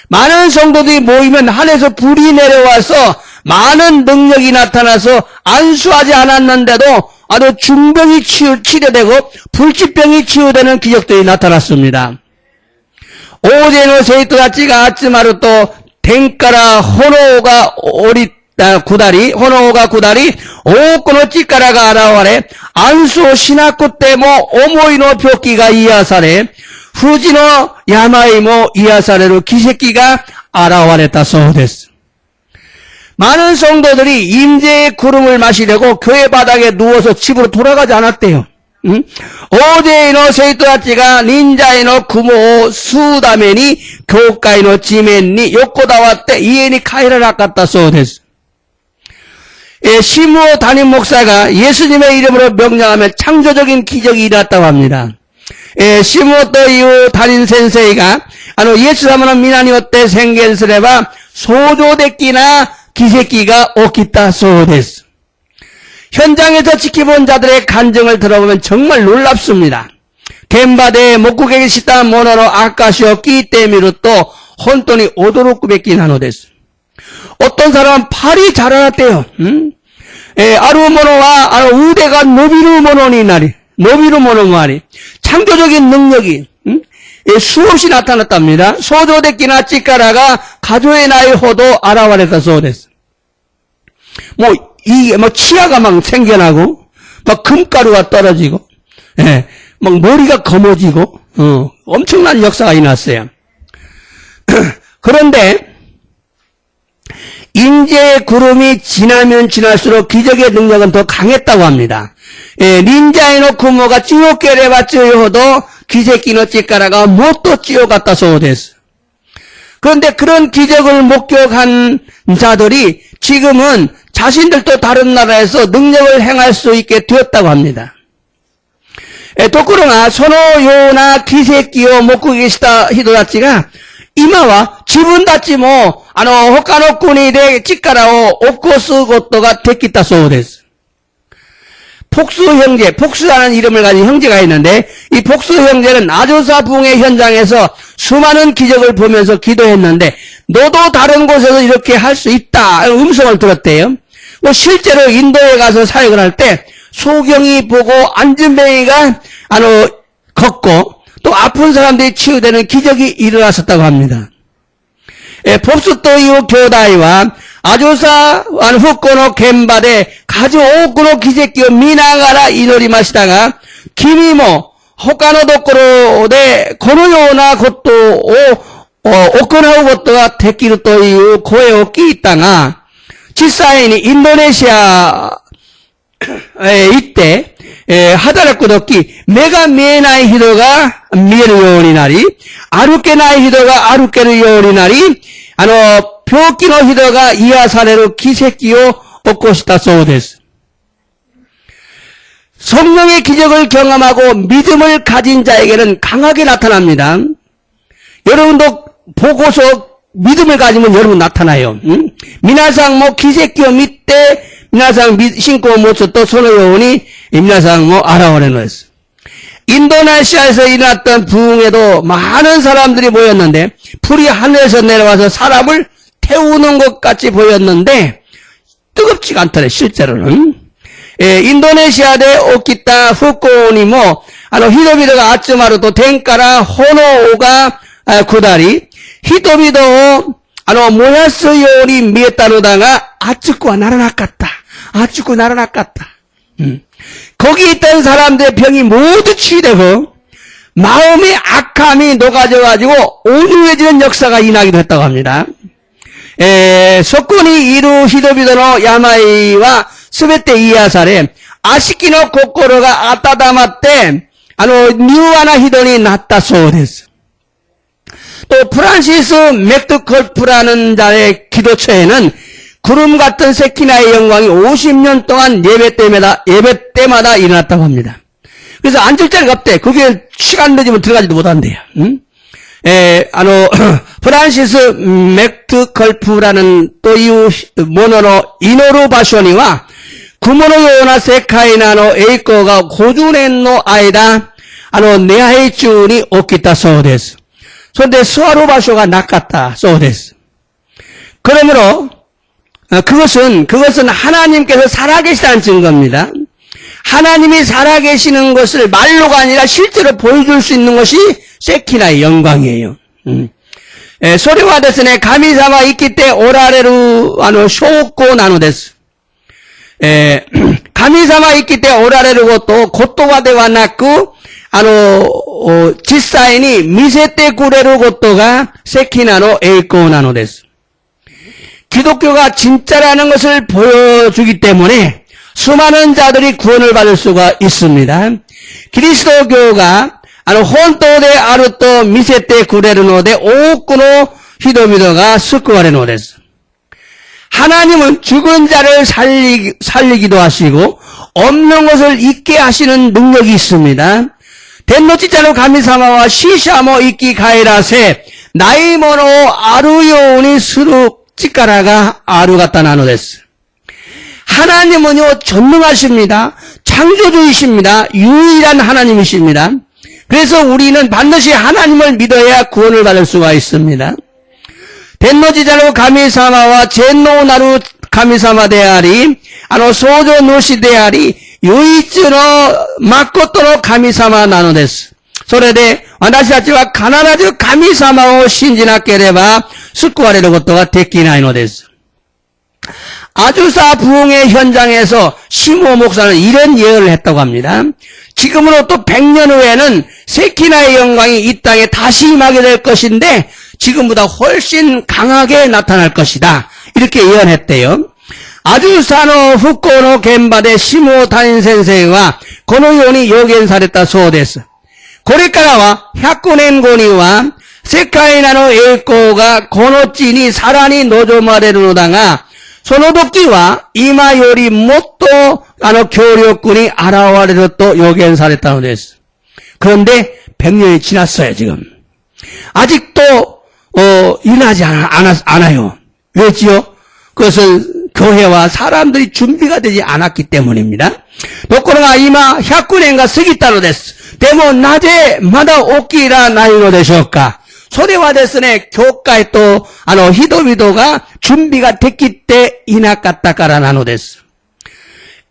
많은 성도들이 모이면 하늘에서 불이 내려와서 많은 능력이 나타나서 안수하지 않았는데도 아주 중병이 치료되고 불치병이 치유되는 기적들이 나타났습니다. 오제노 세이토다치가 아츠마루 또 텐카라 호노가 호노가 구다리 오코노 치카라가 아라와레 안수 시나코 때모 오모이노 벽기가 이야사레 후지노 야마이모 이야사레로 기새끼가 아라와레다 소데스. 많은 성도들이 임재의 구름을 마시려고 교회 바닥에 누워서 집으로 돌아가지 않았대요. 오제이노 세이토다치가 닌자이노 구모 수다메니 교가이노 지멘니 요코다와떼 이에니 카이를 아깝다 소데스. 시무오 담임 목사가 예수님의 이름으로 명령하면 창조적인 기적이 일어났다고 합니다. 시무오 또 이후 담임 센세이가 예수様の皆によって宣言すれば創造的な奇跡が起きたそうです. 현장에서 지켜본 자들의 간증을 들어보면 정말 놀랍습니다. 겐바데 목국에 시다 모노로 아까시오끼 때미로 또 혼돈이 오도록 뵙긴 하노데스. 어떤 사람은 팔이 자라났대요. 아루모노와 우대가 노비루모노니 나리, 노비루모노마리. 창조적인 능력이 수없이 나타났답니다. 소조데끼나 찌까라가 가조의 나이 호도 아라와레다 소데스. 이게 치아가 막 생겨나고, 막 금가루가 떨어지고, 막 머리가 검어지고, 엄청난 역사가 일어났어요. 그런데, 임재의 구름이 지나면 지날수록 기적의 능력은 더 강했다고 합니다. 닌자이노 구모가 찌오케레바 찌오호도 기새끼노 찌까라가 못도 찌오갔다 소데스. 그런데 그런 기적을 목격한 자들이 지금은 자신들도 다른 나라에서 능력을 행할 수 있게 되었다고 합니다. 도쿠로가 소노요나 기새끼요 목국에 시다 히도다치가 이마와 지분 다치 호카노 군이데 찌까라오 오코스 고토가 됐기다 소데스. 폭수 형제, 폭수라는 이름을 가진 형제가 있는데 이 폭수 형제는 아조사 부흥의 현장에서 수많은 기적을 보면서 기도했는데 너도 다른 곳에서 이렇게 할 수 있다 음성을 들었대요. 실제로 인도에 가서 사역을 할 때 소경이 보고 안진뱅이가 걷고 또 아픈 사람들이 치유되는 기적이 일어났었다고 합니다. 폭수또 이후 교다이와 아조사 후코노 겐바데 가지 오쿠노 기새끼요 미나가라 이노리 마시다가 기미모 호카노 도코로데 고노요나 것도 오코나우 것도가 데키루 또 이후 고에오 끼있다가 지사인이 인도네시아에 이때 하다라쿠 도끼 메가 미에나이 히도가 미에르 요오니 나리 아루케 나이 히도가 아루케르 요오니 나리 벽기노 히도가 이하사레로 기새끼요 오코시다 소데스. 성령의 기적을 경험하고 믿음을 가진 자에게는 강하게 나타납니다. 여러분도 보고서 믿음을 가지면 여러분 나타나요. 미나상 기새끼요 밑에 미나상 신고 모츠또 소노요오니 미나상 아라오레노스. 인도네시아에서 일어났던 부흥에도 많은 사람들이 모였는데 불이 하늘에서 내려와서 사람을 태우는 것 같이 보였는데 뜨겁지가 않더래 실제로는. 인도네시아대 오키타 후코니모 히도비도가 아츠마루도 텐카라 호노오가 구다리 人々を、燃やすように見えたのだが、熱くはならなかった。熱くならなかった。거기 있던 사람들의 병이 모두 치유되고, 마음의 악함이 녹아져가지고, 온유해지는 역사가 일어나기도 했다고 합니다. そこにいる人々の病は、すべて癒され、悪しきの心が温まって、柔和な人になったそうです。 또 프란시스 맥드컬프라는 자의 기도처에는 구름 같은 세키나의 영광이 50년 동안 예배 때마다 일어났다고 합니다. 그래서 앉을 자리가 없대. 그게 시간 늦으면 들어가지도 못한대요. 프란시스 맥드컬프라는 또いうものの祈る場所には雲のような世界の栄光が50年の間礼拝中に起きたそうです。 그런데 수하로場所가 낚았다. 소데스. 그러므로 그것은 하나님께서 살아계시다는 증거입니다. 하나님이 살아계시는 것을 말로가 아니라 실제로 보여줄 수 있는 것이 세키나의 영광이에요. それはですね、神様生きておられる証拠なのです。神様生きておられることを言葉ではなく実際に見せてくれることが세키나の栄光なのです。 기독교가 진짜라는 것을 보여주기 때문에 수많은 자들이 구원을 받을 수가 있습니다. 그리스도교가本当であると見せてくれるので多くの人々が救われるのです。 하나님은 죽은 자를 살리기도 하시고 없는 것을 있게 하시는 능력이 있습니다. 天の父なる神様は死者も生き返らせ、ないものをあるようにする力がある方なのです。 하나님은요 전능하십니다. 창조주이십니다. 유일한 하나님이십니다. 그래서 우리는 반드시 하나님을 믿어야 구원을 받을 수가 있습니다. 天の父なる神様は全能なる神様であり、創造主であり、唯一の誠の神様なのです。それで私たちは必ず神様を信じなければ救われることができないのです。 아주사 부흥의 현장에서 시모 목사는 이런 예언을 했다고 합니다. 지금으로부터 100년 후에는 세키나의 영광이 이 땅에 다시 임하게 될 것인데 지금보다 훨씬 강하게 나타날 것이다. 이렇게 예언했대요. 아주사노 후코노 겐바데 시모 다인先生は このように予言されたそうです。これからは100年後には世界なの栄光がこの地にさらに望まれるのだが、その時は今よりもっと強力に現れると予言されたのです。 그런데 100년이 지났어요, 지금. 아직도 일어나지 않아요. 왜지요? 그것은 교회와 사람들이 준비가 되지 않았기 때문입니다. ところが今100年が過ぎたのです。でもなぜまだ起きらないのでしょうか。それはですね、教会と人々が準備ができていなかったからなのです。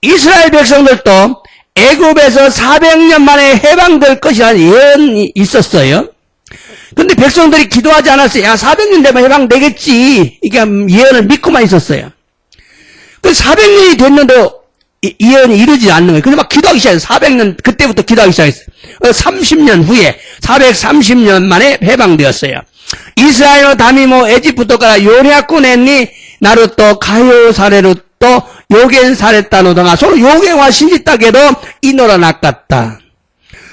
이스라엘 백성들도 애굽에서 400년 만에 해방될 것이라는 예언이 있었어요. 근데 백성들이 기도하지 않았어요. 야, 400년 되면 해방되겠지. 이게 예언을 믿고만 있었어요. 그 400년이 됐는데도 예언이 이루지 않는 거예요. 그래서 막 기도하기 시작했어요. 400년, 그때부터 기도하기 시작했어요. 30년 후에, 430년 만에 해방되었어요. 이스라엘 다미모 에집부터からようやく年になると解放されると予言されたのだが、その予言は信じたけど祈らなかった。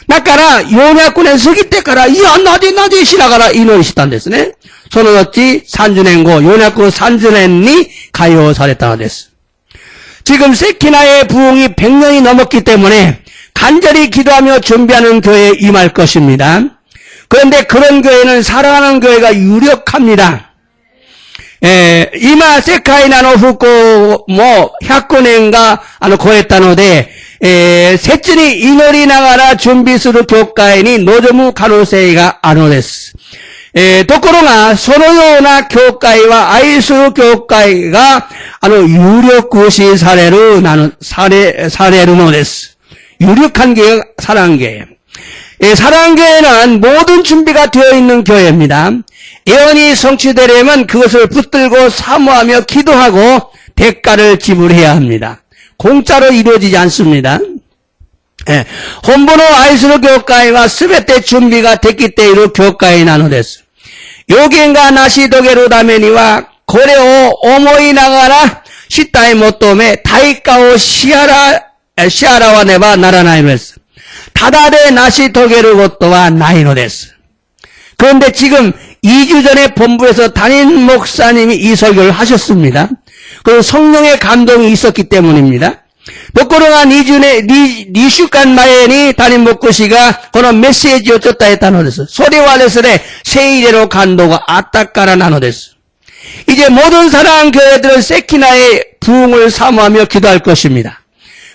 だから400年過ぎてから、いや、なぜしながら祈りしたんですね。その後30年後、430年に解放されたのです。 지금 세키나의 부흥이 100년이 넘었기 때문에 간절히 기도하며 준비하는 교회에 임할 것입니다. 그런데 그런 교회는 사랑하는 교회가 유력합니다. 이마 세카이나노 후코 100年が超えたので、切に祈りながら準備する教会に望む可能性があるのです。ところが、そのような教会は愛する教会が、有力視されるのです。有力한 교회가 사랑한 교회예요. 사랑교회는 모든 준비가 되어 있는 교회입니다. 예언이 성취되려면 그것을 붙들고 사모하며 기도하고 대가를 지불해야 합니다. 공짜로 이루어지지 않습니다. 혼부노 아이스로 교회와 스베테 준비가 됐기 때문에 교회에 나누됐어. 요겐가 나시도게로 다메니와 고레오 오모이 나가라 시타이 모토메 다이카오 시아라와 네바 나라나이로 했어. 다다데 나시도게로 고토와 나이노 됐어. 그런데 지금 2주 전에 본부에서 담임 목사님이 이 설교를 하셨습니다. 그 성령의 감동이 있었기 때문입니다. 독고로가 2주간前に 담임 목사가 그런 메시지をちょっと得たのです。それはですね、聖霊の感動があったからなのです。 이제 모든 사랑 교회들은 세키나의 부흥을 사모하며 기도할 것입니다.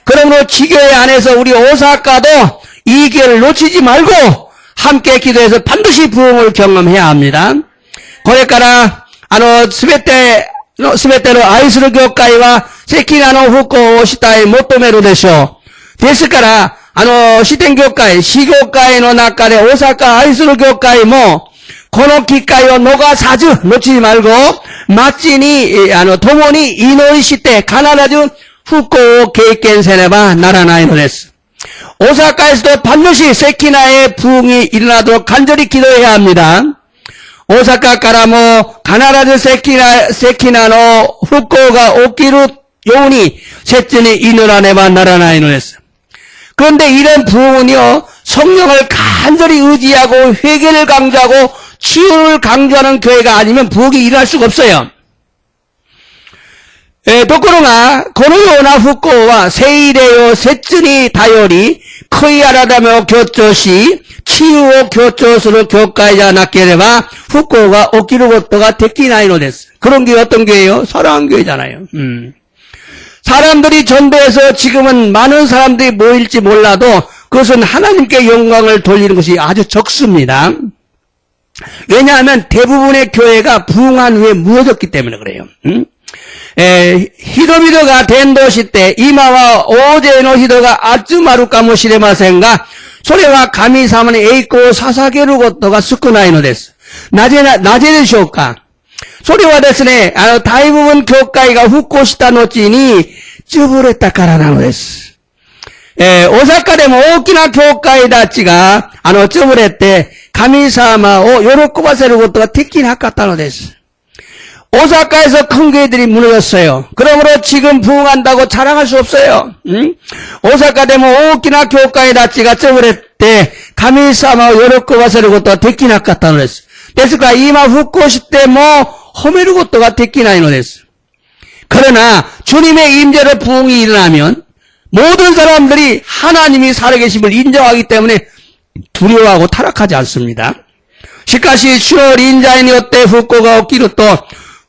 그러므로 지교회 안에서 우리 오사카도 이 기회를 놓치지 말고 함께 기도해서 반드시 부흥을 경험해야 합니다. これからすべての愛する教会はセキナの復興をしたい求めるでしょう。ですから支店業界、市業界の中で大阪愛する教会もこの機会を逃さず、놓치지 말고町に共に祈りして必ず復興を経験せねばならないのです。 오사카에서도 반드시 세키나의 부흥이 일어나도록 간절히 기도해야 합니다. 오사카からも必ずセキナの復興が起きるように切に祈らねばならないのです。 그런데 이런 부흥은요, 성령을 간절히 의지하고 회개를 강조하고 치유를 강조하는 교회가 아니면 부흥이 일어날 수가 없어요. ところがこのような復興は聖霊を切に頼り悔い改めを強調し治癒を強調する教会じゃなければ復興が起きることができないのです。 그런 교회 어떤 교회예요? 사랑교회잖아요. 사람들이 전도해서 지금은 많은 사람들이 모일지 몰라도 그것은 하나님께 영광을 돌리는 것이 아주 적습니다. 왜냐하면 대부분의 교회가 부흥한 후에 무너졌기 때문에 그래요. 人々が伝道して今は大勢の人が集まるかもしれませんが、それは神様に栄光を捧げることが少ないのです。なぜでしょうか。それはですね、大部分教会が復興した後に潰れたからなのです。大阪でも大きな教会たちが潰れて神様を喜ばせることができなかったのです。 오사카에서 큰 교회들이 무너졌어요. 그러므로 지금 부흥한다고 자랑할 수 없어요. 오사카 되면 오키나 교회의 다치가 쩌부랬대 가미사마 요렇고바세를 것도 되키나 같다는 거です. ですから今復興しても褒めることができないのです. 그러나 주님의 임재로 부흥이 일어나면 모든 사람들이 하나님이 살아계심을 인정하기 때문에 두려워하고 타락하지 않습니다. しかし主の臨在によって復興が起きると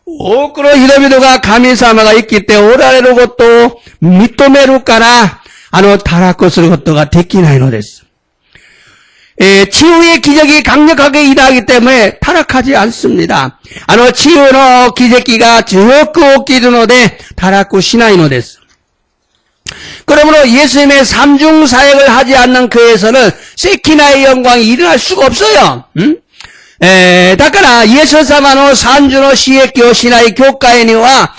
多くの人々が神様が生きておられることを認めるからタラコすることができないのです。 치유의 기적이 강력하게 일하기 때문에 타락하지 않습니다. 치유의 기적이 적고起きるので 타락고しないのです. 그러므로 예수님의 삼중 사역을 하지 않는 교회에서는 세키나의 영광이 일어날 수가 없어요. だからイエス様の三種の刺激をしない教会には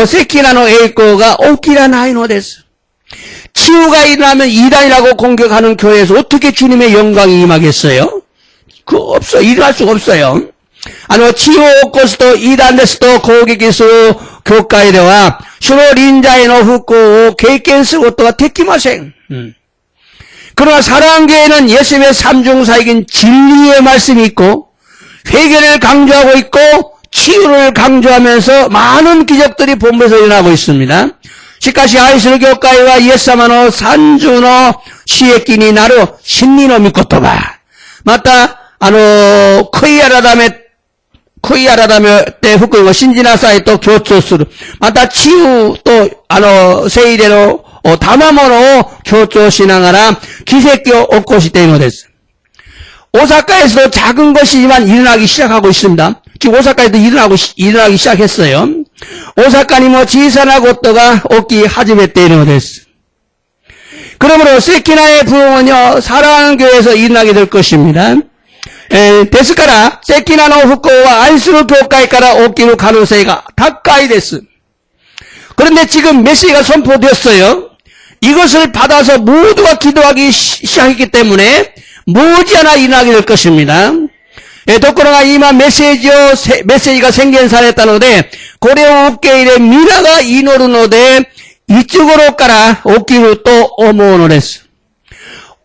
セキナの栄光が起きらないのです. 치유가 일어나면 이단이라고 공격하는 교회에서 어떻게 주님의 영광이 임하겠어요? 없어요. 일어날 수가 없어요. 治療を起こすとイダンですと攻撃する教会では主の臨在の復興を経験することができません. 그러나 사랑교회는 예수님의 삼중사역인 진리의 말씀이 있고 회개를 강조하고 있고 치유를 강조하면서 많은 기적들이 본부에서 일어나고 있습니다. しかし愛する教会はイエス様の三重の刺激になる真理の御言葉、また悔い改めて福音を信じなさいと強調する、また治癒と聖霊の賜物を強調しながら奇跡を起こしているのです. 오사카에서도 작은 것이지만 일어나기 시작하고 있습니다. 지금 오사카에도 일어나기 시작했어요. 오사카にも小さなことが起き始めているのです. 그러므로 세키나의 부흥은요, 사랑하는 교회에서 일어나게 될 것입니다. ですから、セキナの復興は愛する教会から起きる可能性が高いです。 그런데 지금 메시지가 선포되었어요. 이것을 받아서 모두가 기도하기 시작했기 때문에 머지않아 일어나게 될 것입니다. ところが今メッセージが宣言されたので、これを受け入れ皆が祈るので、いつ頃から起きると思うのです。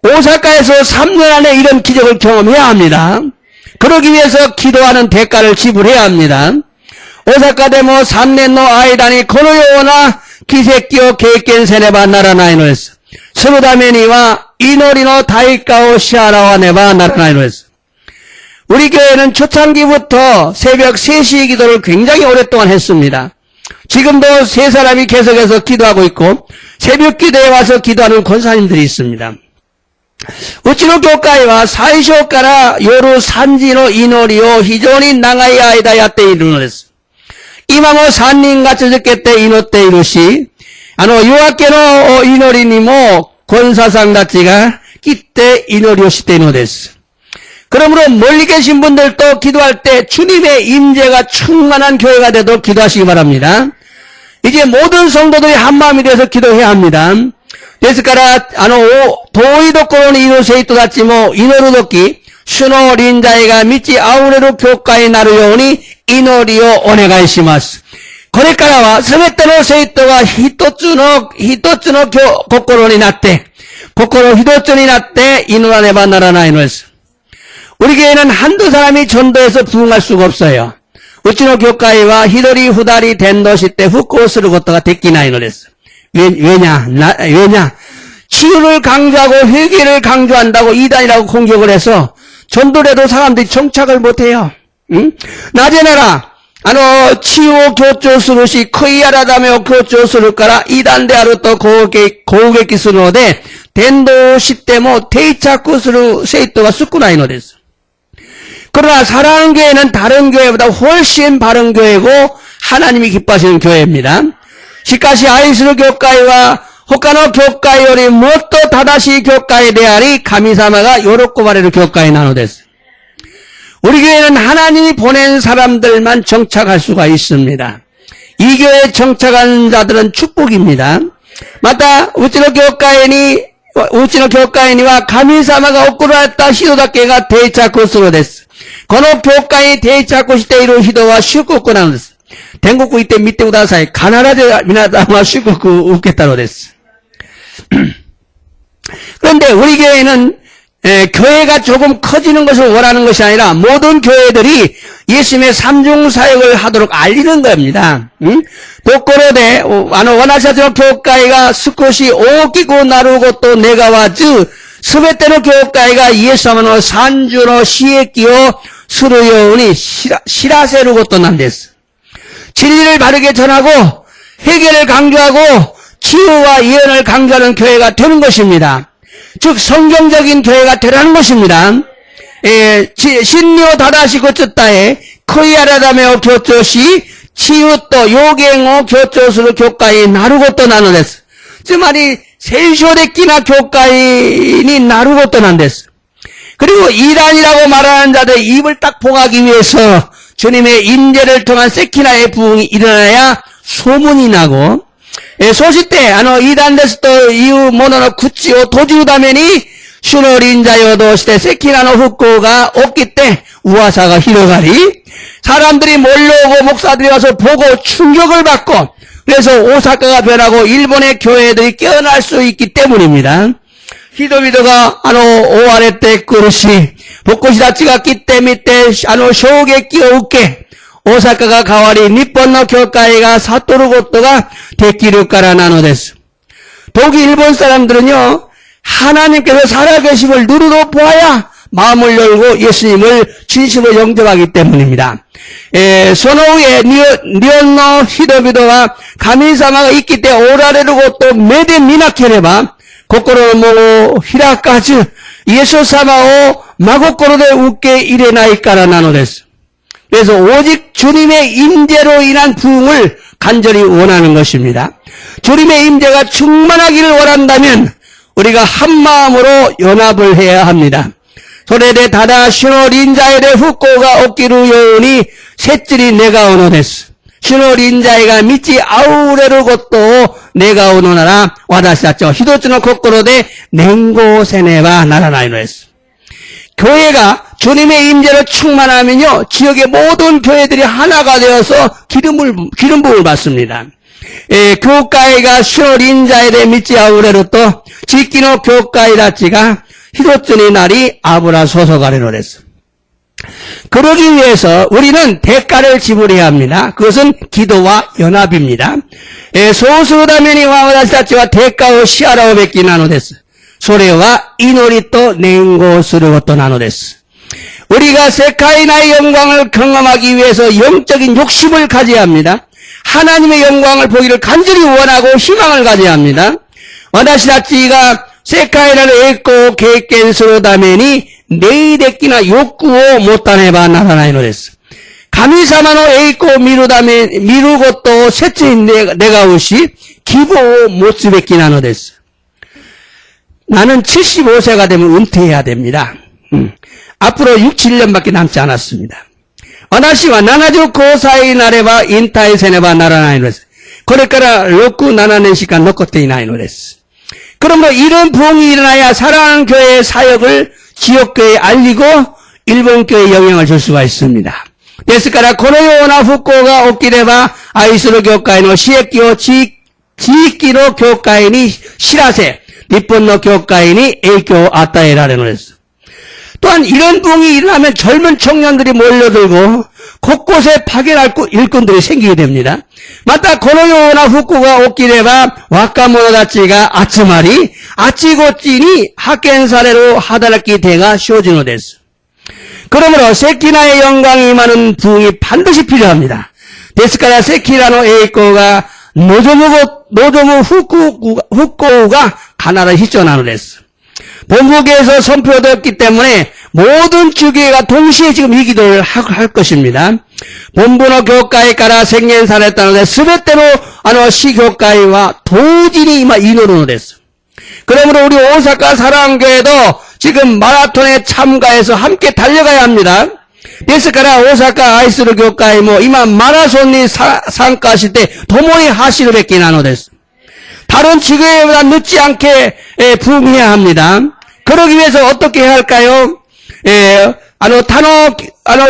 오사카에서 3년 안에 이런 기적을 경험해야 합니다. 그러기 위해서 기도하는 대가를 지불해야 합니다. 오사카でも3年の間にこのような奇跡を経験せねばならないのです。そのためには祈りの対価を支払わねばならないのです。 우리 교회는 초창기부터 새벽 3시 기도를 굉장히 오랫동안 했습니다. 지금도 세 사람이 계속해서 기도하고 있고 새벽 기도에 와서 기도하는 권사님들이 있습니다. うちの教会は最初から夜3時の祈りを非常に長い間やっているのです。今も3人が続けて祈っているし、夜明けの祈りにも권사さんたちが来て祈りをしているのです。 그러므로 멀리 계신 분들도 기도할 때 주님의 임재가 충만한 교회가 되도록 기도하시기 바랍니다. 이제 모든 성도들이 한마음이 돼서 기도해야 합니다. ですから、遠いところにいる生徒たちも祈るとき、主の臨在が満ち溢れる教会になるように祈りをお願いします。これからはすべての生徒が一つの心になって、心一つになって祈らねばならないのです。 우리 교회는 한두 사람이 전도해서 부흥할 수가 없어요. うちの教会は一人二人伝道して復興することができないのです。 왜냐? 치유를 강조하고 회개를 강조한다고 이단이라고 공격을 해서 전도를 해도 사람들이 정착을 못해요. 응? 나제나라, 치유 교조するし、悔い改めを強調するからイダンであると攻撃するので、伝道しても定着する生徒が少ないのです。 그러나 사랑하는 교회는 다른 교회보다 훨씬 바른 교회고 하나님이 기뻐하시는 교회입니다. しかし愛する教会は他の教会よりもっと正しい教会であり神様が喜ばれる教会なのです。 우리 교회는 하나님이 보낸 사람들만 정착할 수가 있습니다. 이 교회에 정착한 자들은 축복입니다. またうちの教会には神様が送られた人だけが定着するのです。 この教会に定着している人は祝福なのです。天国行って見てください。必ず皆さんは祝福を受けたのです。 그런데 우리 교회는 교회가 조금 커지는 것을 원하는 것이 아니라 모든 교회들이 예수님의 삼중 사역을 하도록 알리는 겁니다. ところで私たちの教会が少し大きくなることを願わず、すべての教会がイエス様の三重の使役をするように知らせることなんです。 진리를 바르게 전하고 회개를 강조하고 치유와 예언을 강조하는 교회가 되는 것입니다. 즉 성경적인 교회가 되라는 것입니다. 신료 다다시 고쳤다에 크이아라다메오 교조시 치유 또 요갱오 교조수로 교회에 나르고 또 나는 데스. 즉 말이 세쇼데끼나 교회인이 나르고 또 난 데스. 그리고 이단이라고 말하는 자들 입을 딱 봉하기 위해서 주님의 임재를 통한 세키나의 부흥이 일어나야 소문이 나고, 소식때, 이단 데스というものの口を閉じるために、主の臨在を通してセキナの復興が起きて、噂が広がり、사람들이 몰려오고 목사들이 와서 보고 충격을 받고, 그래서 오사카가 변하고 일본의 교회들이 깨어날 수 있기 때문입니다. 人々が、追われてくるし、牧師たちが来てみて、衝撃を受け、大阪が変わり、日本の教会が悟ることができるからなのです。 독일 일본 사람들은요, 하나님께서 살아계심을 누르러 보아야 마음을 열고 예수님을 진심으로 영접하기 때문입니다. その上、日本の人々は神様が生きておられることを目で見なければ、心も開かず、イエス様を真心で受け入れないからなのです。 그래서 오직 주님의 임재로 인한 부흥을 간절히 원하는 것입니다. 주님의 임재가 충만하기를 원한다면 우리가 한 마음으로 연합을 해야 합니다. 소래대 다다 신호 린자에대 후코가 오기루 요니 셋질이 내가 오노 데스. 신호 린자에가 미치 아우레루 것도 내가 오노나라 와다시다죠. 히도츠노 코코로데 냉고세네바 나라나이노 데스. 교회가 주님의 임재로 충만하면요, 지역의 모든 교회들이 하나가 되어서 기름 부음을 받습니다. 교회가 신호 린자에대 미치 아우레루 또 지키노 교회라치가 히로츠니 날이 아브라 소서가리로 됐어. 그러기 위해서 우리는 대가를 지불해야 합니다. 그것은 기도와 연합입니다. 소수다면이 와와다시다치와 대가を支払うべきなのです。それは祈りと念をすることなのです。 우리가 세카이나의 영광을 경험하기 위해서 영적인 욕심을 가져야 합니다. 하나님의 영광을 보기를 간절히 원하고 희망을 가져야 합니다. 와다시다치가世界の栄光を経験するために、霊的な欲を持たねばならないのです。神様の栄光を見ることを切に願うし、希望を持つべきなのです。나는 75세가 되면 은퇴해야 됩니다. 앞으로 6, 7년밖에 남지 않았습니다. 私は75歳になれば引退せねばならないのです。これから6、7年しか残っていないのです。 그러므로 이런 부흥이 일어나야 사랑하는 교회의 사역을 지역교회에 알리고 일본 교회에 영향을 줄 수가 있습니다. ですからこのような復興が起きれば愛する教会の刺激を地域の教会に知らせ日本の教会に影響を与えられるのです。 또한 이런 부흥이 일어나면 젊은 청년들이 몰려들고 곳곳에 파견할 일꾼들이 생기게 됩니다. またこのような復興が起きれば若者たちが集まりあちこちに派遣される働き手が生じるのです。 그러므로 세키나의 영광이 임하는 부흥이 반드시 필요합니다. ですからセキナの栄光が望む復興が必ず必要なのです。 본국에서 선포되었기 때문에 모든 주교회가 동시에 지금 이 기도를 할 것입니다. 본부의 교회에から宣言されたので全ての市教会は同時に今祈るのです. 그러므로 우리 오사카 사랑교회도 지금 마라톤에 참가해서 함께 달려가야 합니다. ですから大阪愛する教会も今マラソンに参加して共に走るべきなのです. 다른 지교회보다 늦지 않게 부흥해야 합니다. 그러기 위해서 어떻게 해야 할까요?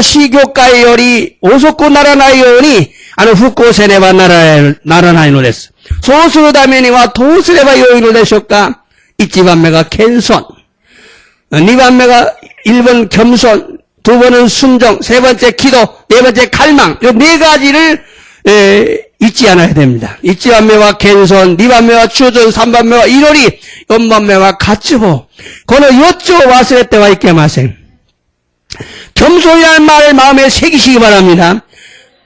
시교회より遅くならないように復興せねばならないのです。そうするためにはどうすればよいのでしょうか? 1番目が謙遜, 2番目が 1번 겸손, 2번은 순종, 3번째 기도, 4번째 갈망, 이 4가지를 잊지 않아야 됩니다. 1番目は謙遜、2番目は忠誠、3番目は祈り、4番目は渇望。この4つを忘れてはいけません。 겸손이라는 말을 마음에 새기시기 바랍니다.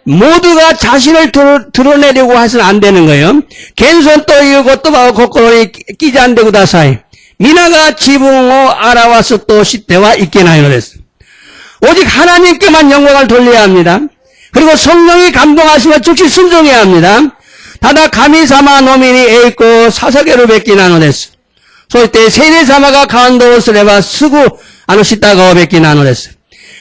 모두가 자신을 드러내려고 해서는 안 되는 거예요. 謙遜という言葉を心に刻んでください。皆が自分を表すとしてはいけないのです。 오직 하나님께만 영광을 돌려야 합니다. 그리고 성령이 감동하시면 즉시 순종해야 합니다. 다다 가미사마 노미니 에이코 사사계를 뵙기나のです。 そうして聖霊様が感動すればすぐ従うべきなのです。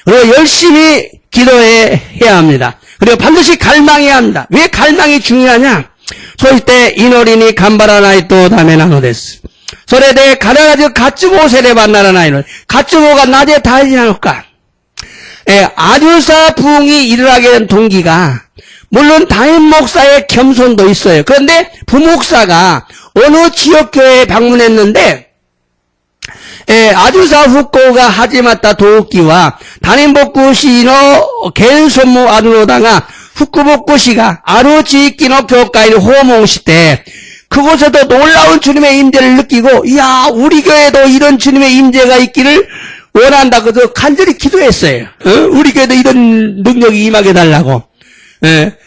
그리고 열심히 기도해야 합니다. 그리고 반드시 갈망해야 합니다. 왜 갈망이 중요하냐? そうして祈りに頑張らないとダメなのです。 それで必ず渇望せねばならないのです。 渇望がなぜ大事なのか? 아주사 부흥이 일어나게 된 동기가 물론 담임 목사의 겸손도 있어요. 그런데 부목사가 어느 지역교회에 방문했는데 아주사 후코가 하지마타 도우키와 담임牧師の 겐소무 아누노다가 후쿠牧師が 아루 지키노 교회를 호몽시대 그곳에도 놀라운 주님의 임재를 느끼고 이야 우리 교회도 이런 주님의 임재가 있기를 원한다. 그래서 간절히 기도했어요. 우리 교회도 이런 능력이 임하게 달라고.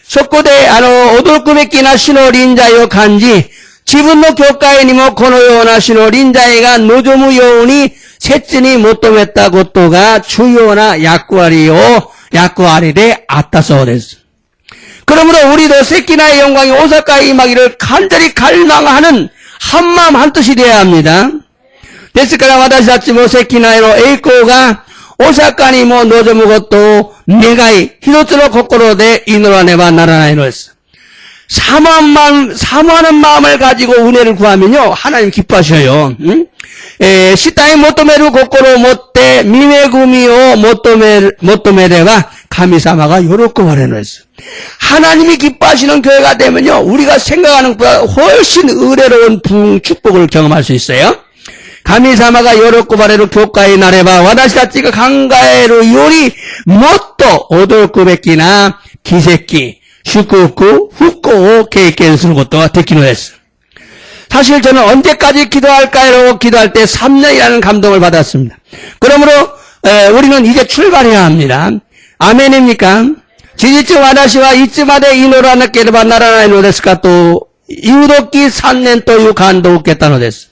そこで驚くべきな主の臨在を感じ、自分の教会にもこのような主の臨在が望むように切に求めたことが重要な役割であったそうです. 그러므로 우리도 세키나의 영광이 오사카에 임하기를 간절히 갈망하는 한마음 한뜻이 되어야 합니다. ですから私たちも石内の栄光が大阪にも望むことを願い、一つの心で祈らねばならないのです。사모하는 마음을 가지고 은혜를 구하면요, 하나님 기뻐하셔요. 시타에 모토메루 고코로 못때 미메구미오 모토메레와 가미사마가 요렇게 말해놓았어요. 하나님이 기뻐하시는 교회가 되면요, 우리가 생각하는 것보다 훨씬 의뢰로운 부흥 축복을 경험할 수 있어요. 가미사마가 요렇게 말해로 교과에 나래봐 와다시다치가 강가에로 요리 못도 오돌꾸베끼나 기세끼 슈쿠쿠 후쿠오 케이케를 쓰는 것도 듣기로 했어요. 사실 저는 언제까지 기도할까요? 기도할 때 3년이라는 감동을 받았습니다. 그러므로 우리는 이제 출발해야 합니다. 아멘입니까? 지지츠 와다시와 이츠마데 이노라나케르바 나라나이 노데스까 또 이우도끼 3년 또 유간도 웃겠다노 데스.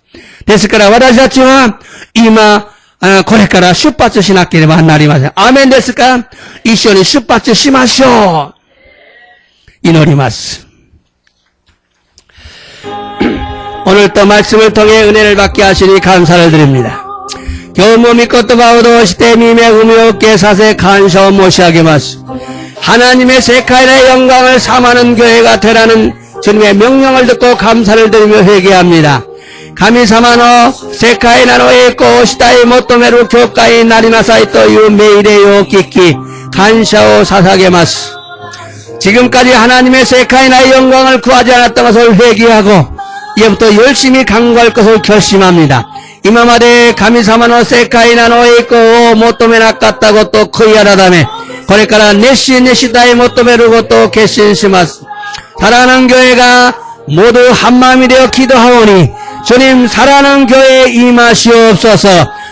ですから私たちは今これから出発しなければなりません。アーメンですか？一緒に出発しましょう。祈ります。오늘도 말씀을 통해 은혜를 받게 하시니 감사를 드립니다. 교무 미코토바오 도시대 미메 우미오께 사세 간셔 모시하게마스. 하나님의 세카인의 영광을 삼하는 교회가 되라는 주님의 명령을 듣고 감사를 드리며 회개합니다. 神様の世界なの栄光をしたい求める教会になりなさいという命令を聞き感謝を捧げます。 지금까지 하나님의 세카이나의 영광을 구하지 않았던 것을 회개하고 이제부터 열심히 강구할 것을 결심합니다. 이마마데 가미사마노 세카이나노 에이코 모토메 나갔다고 또 코이하라다메 거래까라 네시다이 모토메를 것도 결심시마스. 사랑하는 교회가 모두 한마음이 되어 기도하오니 주님 사랑하는 교회에 임하시옵소서.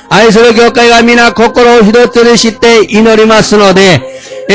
아이스로 교회가 미나 거꾸로 히도뜨르시 때 이노리마스노데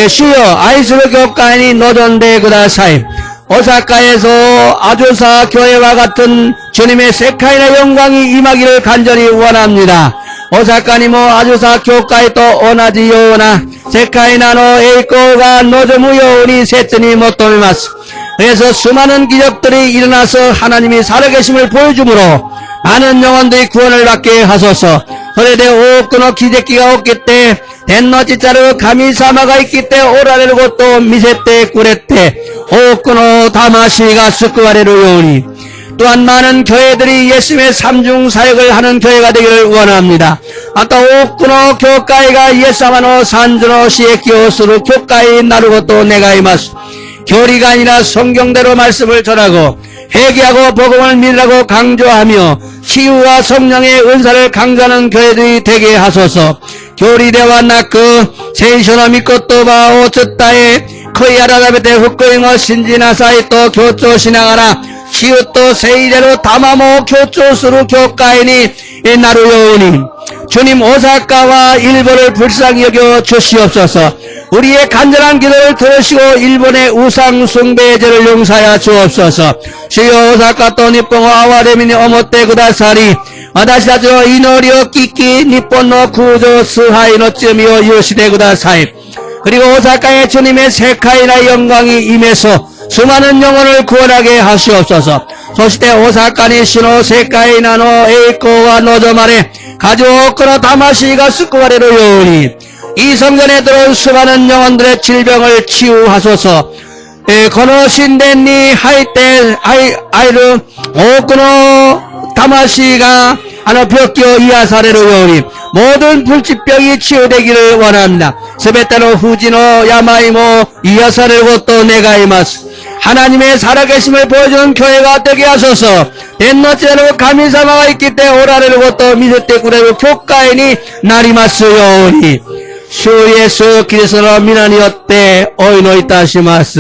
주여 아이스로 교회니 노전대 그다사이. 오사카에서 아주사 교회와 같은 주님의 세카이나 영광이 임하기를 간절히 원합니다. 오사카니 뭐 아주사 교회에 또 오나지 요나 세카이나노 에이코가 노조무 요니 세츠니 모토미마스. 그래서 수많은 기적들이 일어나서 하나님이 살아계심을 보여주므로 많은 영혼들이 구원을 받게 하소서. 그래도 오크노 기적기가 없기 때 덴노치자르 가미사마가 있기 때 오라레를 것도 미세때 꾸레때 오크노 다마시가 스쿠와레를 요니. 또한 많은 교회들이 예수님의 삼중 사역을 하는 교회가 되기를 원합니다. 아또 오크노 교회가 예사마노 산주노 시에키오스루 교회에 나르 것도 내가 이마스. 교리가 아니라 성경대로 말씀을 전하고 회개하고 복음을 믿으라고 강조하며 치유와 성령의 은사를 강조하는 교회들이 되게 하소서. 교리대와 나크 세이쇼노 미코토바 오츠타에 코이아라다베테 후쿠잉어 신지나사이 또 교조 신앙하라 치유또 세이대로 다마모 교조스루 교과이니 나루요우니. 주님 오사카와 일본을 불쌍히 여겨 주시옵소서. 우리의 간절한 기도를 들으시고 일본의 우상 숭배의 죄를 용서하여 주옵소서. 주여 오사카 또 니폰과 아와레미니 오모테 구다사리 와다시다죠 이노리오 끼끼 니폰노 구조 스하이노 쯤이오 유시대 구다사이. 그리고 오사카의 주님의 세카이나 영광이 임해서 수많은 영혼을 구원하게 하시옵소서. 소시대 오사카니 시노 세카이나노 에이코와 노조마레 가지오코노 다마시가 스쿠와레로 요니. 이 성전에 들어온 수많은 영혼들의 질병을 치유하소서. 거노신덴니 하이테 아이루 오코노 다마시가 아노벽기오 이아사레로 요니. 모든 불치병이 치유되기를 원합니다. 스베타노 후지노 야마이모 이아사레로 것도 내가 이마스. 하나님의 살아계심을 보여주는 교회가 되게 하소서. 덴노치대로 가미사마가 있기 때 오라레를 것도 미세때 구레로 교과이니 나리마스요니. 주 예수 그리스도로 미나니었대 오이노 이타시마스.